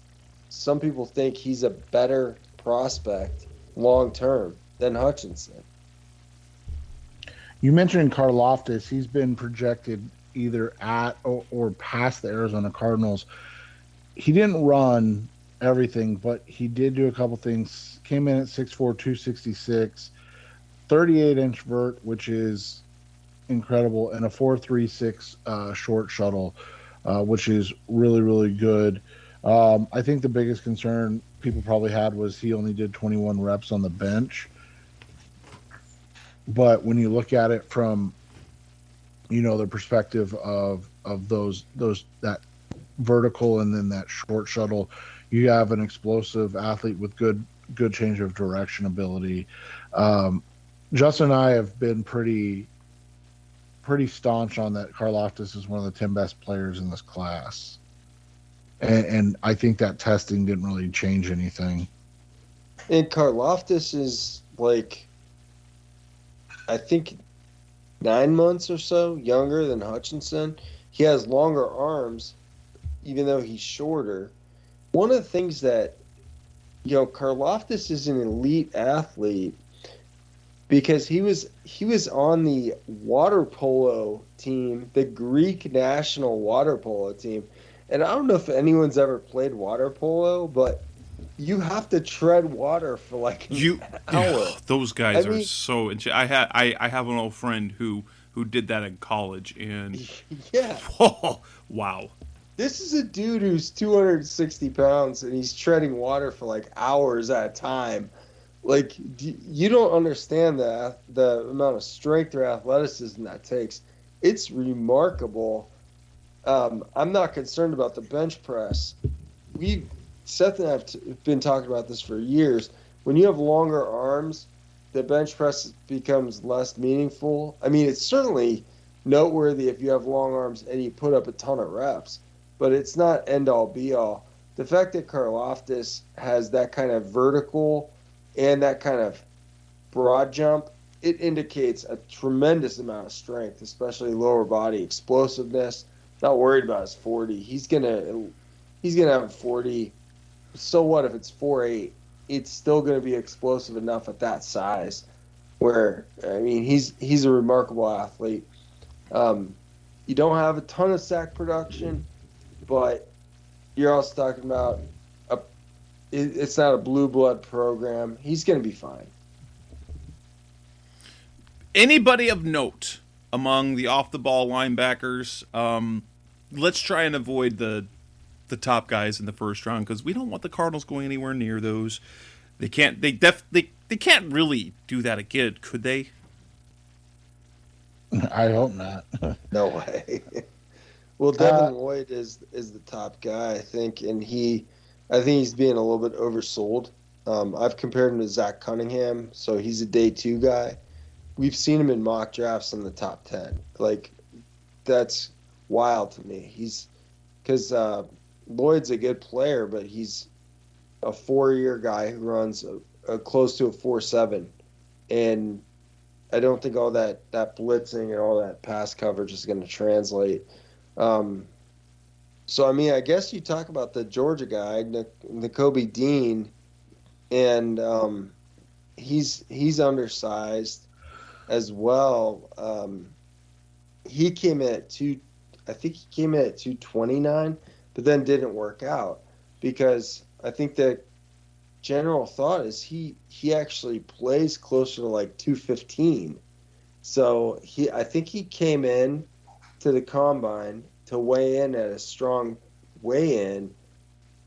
S4: some people think he's a better prospect long term than Hutchinson.
S5: You mentioned Karlaftis. He's been projected either at or past the Arizona Cardinals. He didn't run everything, but he did do a couple things. Came in at 6'4", 266, 38-inch vert, which is incredible, and a 4.36 short shuttle, which is really, really good. I think the biggest concern people probably had was he only did 21 reps on the bench. But when you look at it from, the perspective of that vertical and then that short shuttle, you have an explosive athlete with good change of direction ability. Justin and I have been pretty staunch on that. Karlaftis is one of the 10 best players in this class. And I think that testing didn't really change anything.
S4: And Karlaftis is I think 9 months or so younger than Hutchinson. He has longer arms, even though he's shorter. One of the things that, Karlaftis is an elite athlete because he was on the water polo team, the Greek national water polo team. And I don't know if anyone's ever played water polo, but you have to tread water for an hour.
S3: Those guys are so. I have an old friend who did that in college, and
S4: yeah,
S3: oh, wow.
S4: This is a dude who's 260 pounds, and he's treading water for hours at a time. You don't understand the amount of strength or athleticism that takes. It's remarkable. I'm not concerned about the bench press. Seth and I have been talking about this for years. When you have longer arms, the bench press becomes less meaningful. I mean, it's certainly noteworthy if you have long arms and you put up a ton of reps, but it's not end-all, be-all. The fact that Karlaftis has that kind of vertical and that kind of broad jump, it indicates a tremendous amount of strength, especially lower body explosiveness. Not worried about his 40. He's going to he's going to have 40. So what if it's 4.8? It's still going to be explosive enough at that size where, I mean, he's a remarkable athlete. You don't have a ton of sack production, but you're also talking about it's not a blue blood program. He's going to be fine.
S3: Anybody of note among the off-the-ball linebackers? Let's try and avoid the top guys in the first round because we don't want the Cardinals going anywhere near those. They can't. They can't really do that again, could they?
S5: I hope not.
S4: No way. Well, Devin Lloyd is the top guy, I think, and I think he's being a little bit oversold. I've compared him to Zach Cunningham, so he's a day 2 guy. We've seen him in mock drafts in the top 10. Like, that's wild to me. Because Lloyd's a good player, but he's a 4-year guy who runs a close to a 4.7, and I don't think all that blitzing and all that pass coverage is going to translate. So, I mean, I guess you talk about the Georgia guy, Nakobe Dean, and he's undersized as well. He came in at I think he came in at 229, but then didn't work out because I think the general thought is he actually plays closer to like 215. So I think he came in to the combine to weigh in at a strong weigh-in,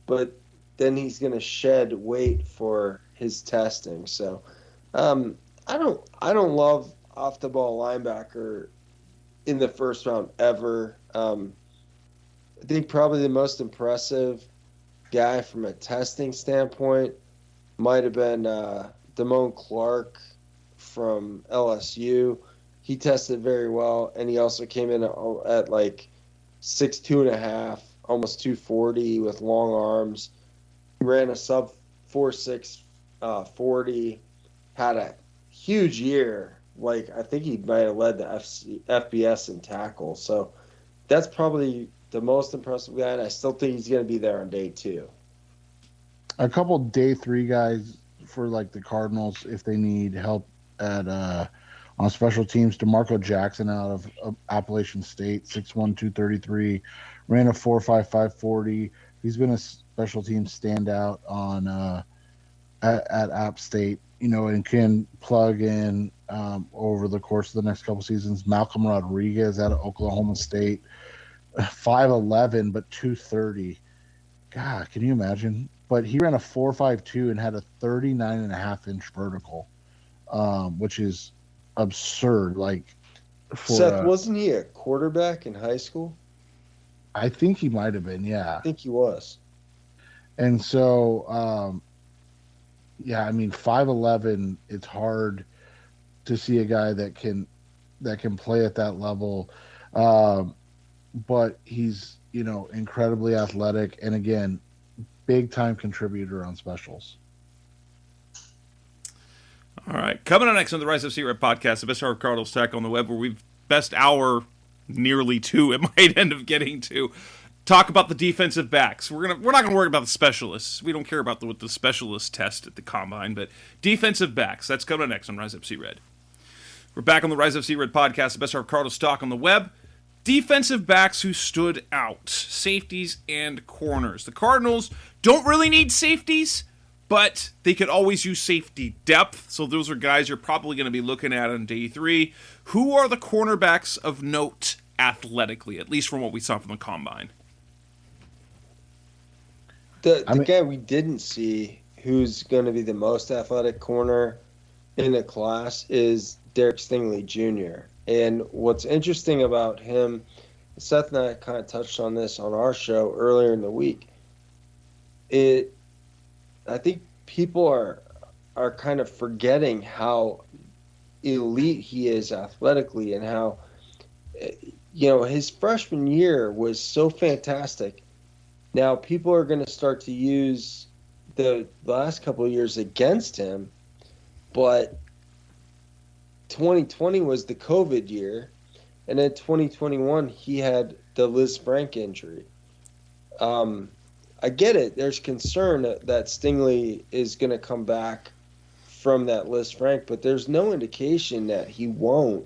S4: but then he's going to shed weight for his testing. So I don't love off-the-ball linebacker in the first round ever. I think probably the most impressive guy from a testing standpoint might have been Damone Clark from LSU. He tested very well, and he also came in at like 6'2.5", almost 240 with long arms. Ran a sub 4.6 40. Had a huge year. Like, I think he might have led the FBS in tackle. So that's probably the most impressive guy, and I still think he's going to be there on day 2.
S5: A couple day 3 guys for like the Cardinals if they need help at on special teams. DeMarco Jackson out of Appalachian State, 6'1", 233, ran a 4.55 40. He's been a special team standout on at App State, and can plug in over the course of the next couple seasons. Malcolm Rodriguez out of Oklahoma State, 5'11", but 230. God, can you imagine? But he ran a 4.52 and had a 39.5-inch vertical, which is absurd. Like,
S4: Seth, wasn't he a quarterback in high school?
S5: I think he might have been, yeah.
S4: I think he was.
S5: And so, yeah, I mean, 5'11", it's hard to see a guy that can play at that level. But he's, incredibly athletic. And again, big time contributor on specials.
S3: All right. Coming on next on the Rise of Red podcast, the best hour of Cardinals Tech on the web, where we've best hour nearly 2 it might end up getting to. Talk about the defensive backs. We're not gonna worry about the specialists. We don't care about what the specialists test at the combine, but defensive backs. That's coming next on Rise Up See Red. We're back on the Rise Up See Red podcast, the best hour of Cardinals talk on the web. Defensive backs who stood out, safeties and corners. The Cardinals don't really need safeties, but they could always use safety depth. So those are guys you're probably going to be looking at on day 3. Who are the cornerbacks of note athletically, at least from what we saw from the combine?
S4: The guy we didn't see who's going to be the most athletic corner in the class is Derek Stingley Jr. And what's interesting about him, Seth and I kind of touched on this on our show earlier in the week. I think people are kind of forgetting how elite he is athletically and how, his freshman year was so fantastic. Now people are going to start to use the last couple of years against him, but 2020 was the COVID year, and then 2021 he had the Liz Frank injury. I get it. There's concern that Stingley is going to come back from that list, Frank, but there's no indication that he won't.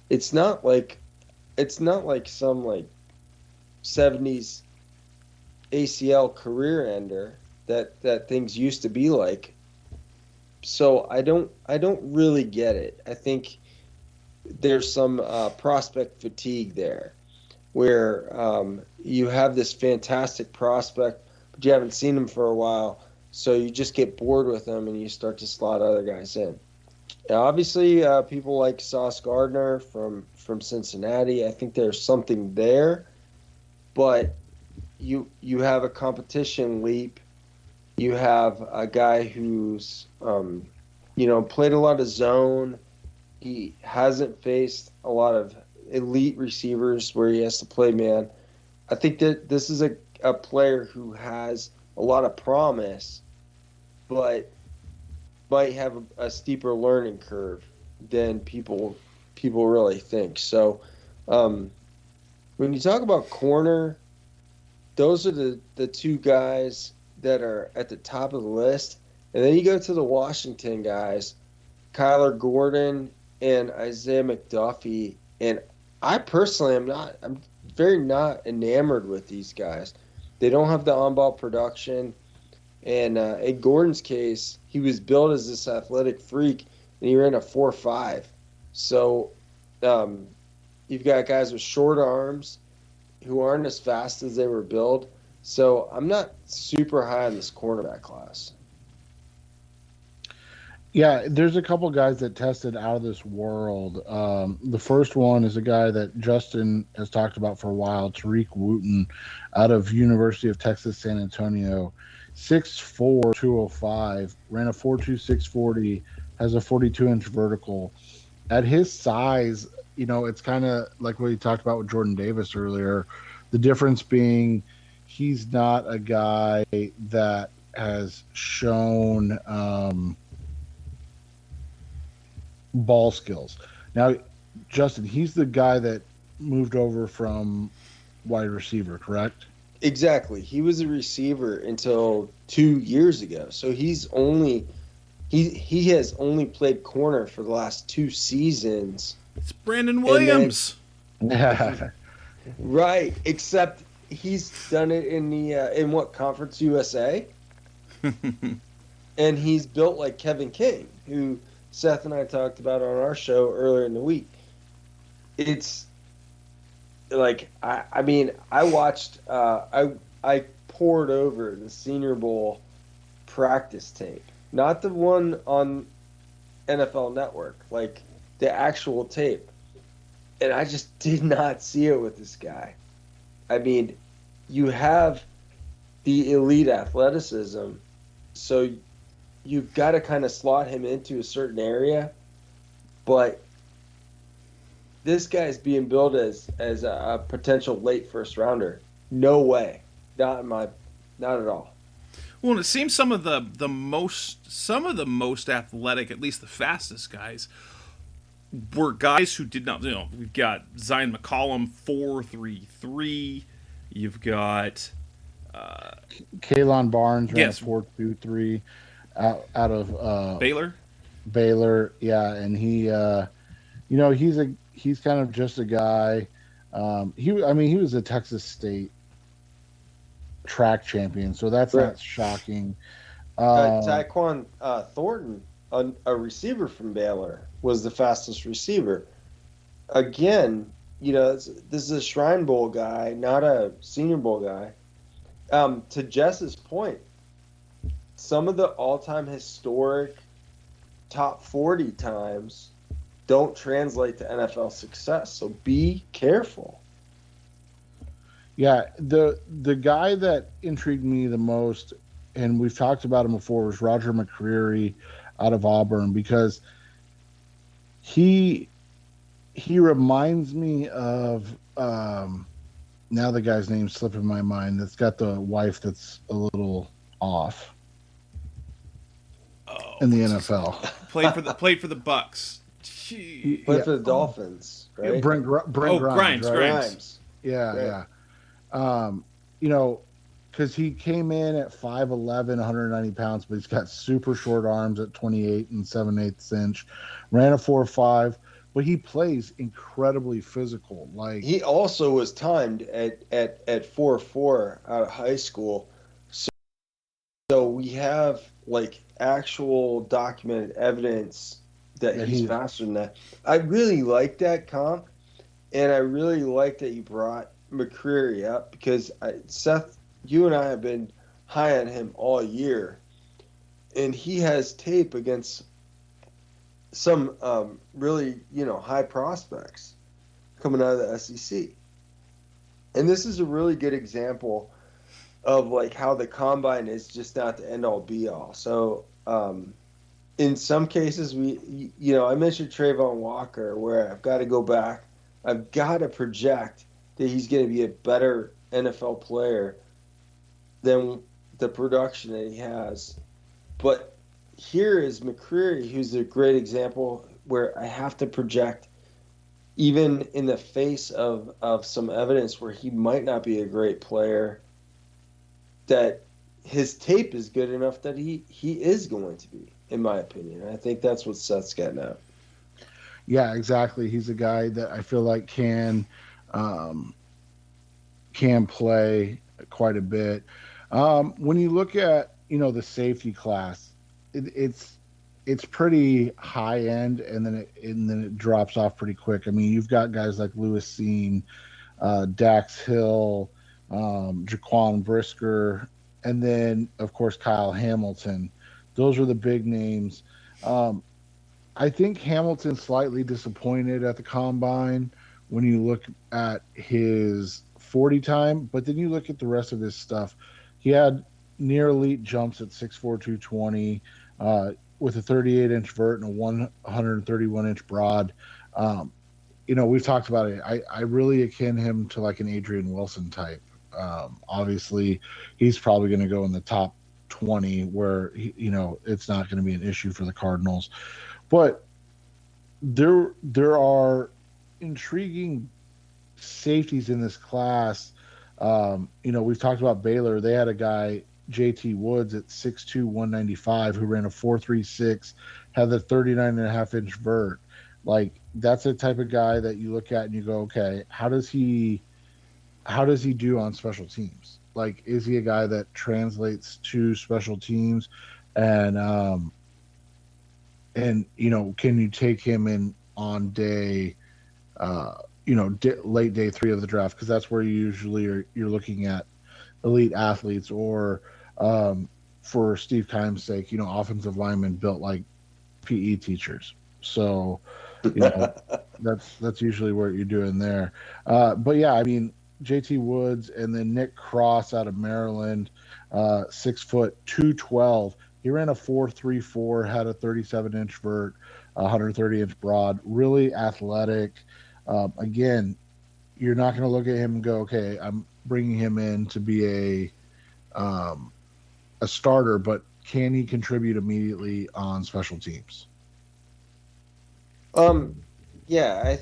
S4: It's not like some like 70s ACL career ender that things used to be like. So I don't really get it. I think there's some prospect fatigue there, where you have this fantastic prospect, but you haven't seen him for a while, so you just get bored with him and you start to slot other guys in. Now, obviously, people like Sauce Gardner from Cincinnati. I think there's something there, but you have a competition leap. You have a guy who's played a lot of zone. He hasn't faced a lot of elite receivers where he has to play man. I think that this is a player who has a lot of promise, but might have a steeper learning curve than people really think. So when you talk about corner, those are the two guys that are at the top of the list. And then you go to the Washington guys, Kyler Gordon and Isaiah McDuffie. And I personally I'm very not enamored with these guys. They don't have the on-ball production. And in Gordon's case, he was built as this athletic freak, and he ran a 4.5. So you've got guys with short arms who aren't as fast as they were built. So I'm not super high on this cornerback class.
S5: Yeah, there's a couple guys that tested out of this world. The first one is a guy that Justin has talked about for a while, Tariq Wooten, out of University of Texas, San Antonio. 6'4", 205, ran a 4.2 640, has a 42-inch vertical. At his size, it's kind of like what you talked about with Jordan Davis earlier. The difference being he's not a guy that has shown ball skills. Now, Justin, he's the guy that moved over from wide receiver, correct?
S4: Exactly. He was a receiver until 2 years ago. So he has only played corner for the last 2 seasons.
S3: It's Brandon Williams.
S4: Right, except he's done it in the in what, Conference USA? And he's built like Kevin King, who Seth and I talked about on our show earlier in the week. It's like I watched I poured over the Senior Bowl practice tape, not the one on NFL Network, like the actual tape, and I just did not see it with this guy. I mean, you have the elite athleticism, so you've got to kind of slot him into a certain area, but this guy's being billed as a potential late first rounder. No way. Not at all.
S3: Well, and it seems some of the most athletic, at least the fastest guys, were guys who did not. We've got Zion McCollum 4.33. You've got
S5: Kalen Barnes ran
S3: yes,
S5: 4.23 out of
S3: Baylor.
S5: Yeah, and he he's kind of just a guy. He was a Texas State track champion, so that's not shocking.
S4: Tyquan Thornton, a receiver from Baylor, was the fastest receiver. Again, this is a Shrine Bowl guy, not a Senior Bowl guy. To Jess's point, some of the all-time historic top 40 times don't translate to NFL success, so be careful.
S5: Yeah, the guy that intrigued me the most, and we've talked about him before, was Roger McCreary out of Auburn, because he reminds me of now the guy's name's slipping my mind, that's got the wife that's a little off in the NFL.
S3: Played for the Bucks.
S4: Played for the Dolphins, right?
S5: Brent Grimes.
S3: Grimes.
S5: Yeah,
S4: right.
S5: yeah. because he came in at 5'11", 190 pounds, but he's got super short arms at 28 and 7/8 inch. Ran a 4.5, but he plays incredibly physical. Like,
S4: he also was timed at 4.4 out of high school. So we have like actual documented evidence that he's faster than that. I really like that comp, and I really like that you brought McCreary up because Seth, you and I have been high on him all year, and he has tape against some really high prospects coming out of the SEC, and this is a really good example of like how the combine is just not the end all be all. So in some cases, I mentioned Trayvon Walker, where I've got to go back. I've got to project that he's going to be a better NFL player than the production that he has. But here is McCreary, who's a great example where I have to project, even in the face of some evidence where he might not be a great player, that his tape is good enough that he is going to be, in my opinion. And I think that's what Seth's getting at.
S5: Yeah, exactly. He's a guy that I feel like can play quite a bit. When you look at the safety class, it's pretty high end, and then it drops off pretty quick. I mean, you've got guys like Lewis Seen, Dax Hill, Jaquan Brisker, and then of course Kyle Hamilton. Those are the big names. I think Hamilton's slightly disappointed at the combine when you look at his 40 time, but then you look at the rest of his stuff. He had near elite jumps at 6'4", 220, with a 38-inch vert and a 131-inch broad. We've talked about it. I really akin him to like an Adrian Wilson type. Obviously, he's probably going to go in the top 20 where, it's not going to be an issue for the Cardinals. But there are intriguing safeties in this class. We've talked about Baylor. They had a guy, JT Woods, at 6'2", 195, who ran a 4.36, had the 39.5-inch vert. Like, that's the type of guy that you look at and you go, okay, how does he do on special teams? Like, is he a guy that translates to special teams? And can you take him in on day, late day 3 of the draft? Because that's where you're looking at elite athletes, or for Steve Keim's sake, offensive linemen built like PE teachers. So, that's usually what you're doing there. But yeah, I mean, JT Woods, and then Nick Cross out of Maryland, 6 foot 212. He ran a 4.34, had a 37-inch vert, 130-inch broad, really athletic. Again, you're not going to look at him and go, okay, I'm bringing him in to be a starter, but can he contribute immediately on special teams?
S4: Yeah, I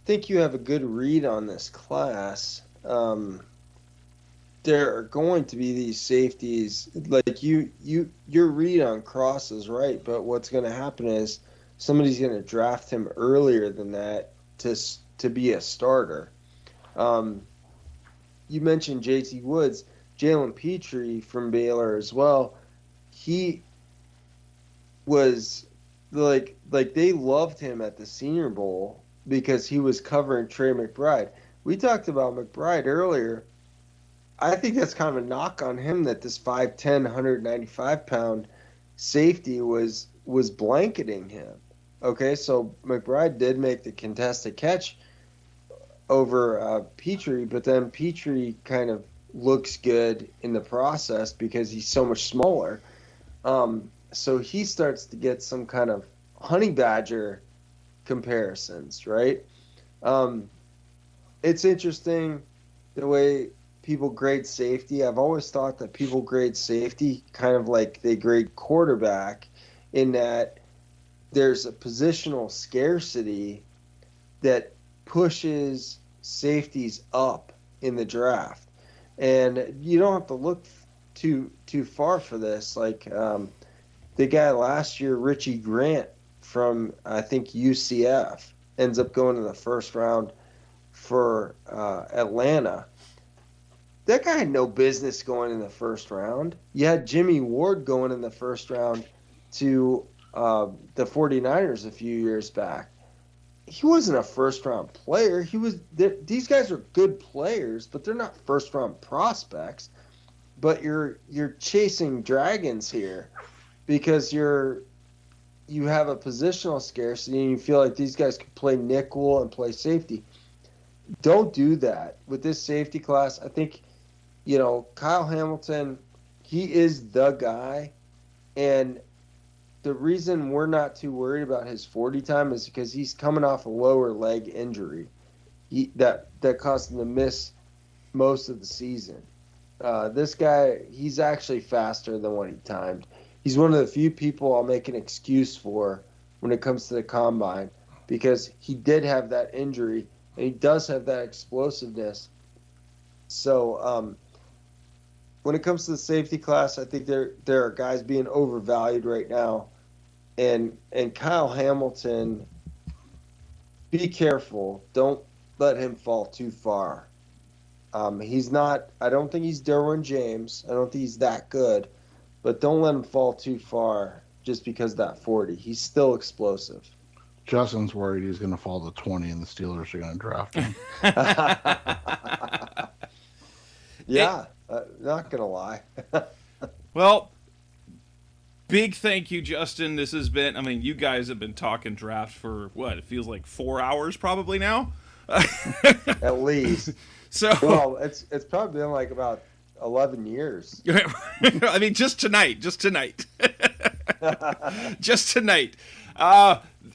S4: think you have a good read on this class. There are going to be these safeties, like your read on Cross is right, but what's going to happen is somebody's going to draft him earlier than that to be a starter. You mentioned JT Woods, Jalen Petrie from Baylor as well. He was like they loved him at the Senior Bowl because he was covering Trey McBride. We talked about McBride earlier. I think that's kind of a knock on him that this 5'10", 195-pound safety was blanketing him. Okay, so McBride did make the contested catch over Petrie, but then Petrie kind of looks good in the process because he's so much smaller. So he starts to get some kind of honey badger comparisons, right? It's interesting the way people grade safety. I've always thought that people grade safety kind of like they grade quarterback, in that there's a positional scarcity that pushes safeties up in the draft. And you don't have to look too far for this. Like the guy last year, Richie Grant from, I think, UCF, ends up going in the first round for Atlanta. That guy had no business going in the first round. You had Jimmy Ward going in the first round to the 49ers a few years back. He wasn't a first-round player. These guys are good players, but they're not first-round prospects. But you're chasing dragons here because you have a positional scarcity and you feel like these guys could play nickel and play safety. Don't do that with this safety class. I think, Kyle Hamilton, he is the guy, and the reason we're not too worried about his 40 time is because he's coming off a lower leg injury that caused him to miss most of the season. This guy, he's actually faster than what he timed. He's one of the few people I'll make an excuse for when it comes to the combine because he did have that injury and he does have that explosiveness. So when it comes to the safety class, I think there are guys being overvalued right now. And Kyle Hamilton, be careful. Don't let him fall too far. He's not – I don't think he's Derwin James. I don't think he's that good. But don't let him fall too far just because of that 40. He's still explosive.
S5: Justin's worried he's going to fall to 20 and the Steelers are going to draft him.
S4: Yeah, not going to lie.
S3: Well, big thank you, Justin. This has been, you guys have been talking draft for, what, it feels like 4 hours probably now?
S4: At least.
S3: So,
S4: well, it's probably been like about 11 years.
S3: Just tonight. Just tonight.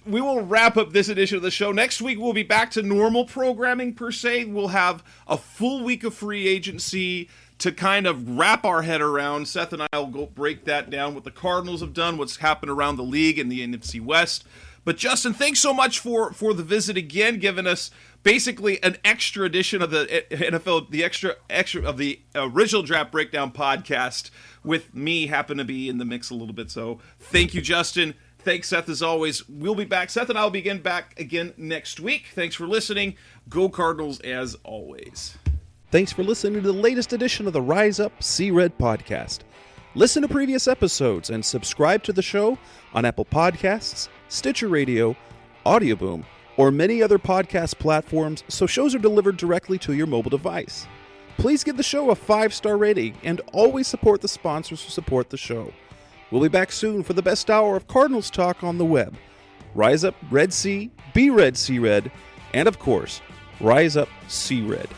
S3: We will wrap up this edition of the show. Next week, we'll be back to normal programming, per se. We'll have a full week of free agency to kind of wrap our head around. Seth and I will go break that down, what the Cardinals have done, what's happened around the league and the NFC West. But Justin, thanks so much for the visit again, giving us basically an extra edition of the NFL, the extra of the original Draft Breakdown podcast, with me happen to be in the mix a little bit. So thank you, Justin. Thanks, Seth, as always. We'll be back. Seth and I will be back again next week. Thanks for listening. Go Cardinals, as always.
S1: Thanks for listening to the latest edition of the Rise Up, See Red podcast. Listen to previous episodes and subscribe to the show on Apple Podcasts, Stitcher Radio, Audioboom, or many other podcast platforms so shows are delivered directly to your mobile device. Please give the show a 5-star rating and always support the sponsors who support the show. We'll be back soon for the best hour of Cardinals talk on the web. Rise up, Red Sea, be red, see red, and of course, Rise up, see red.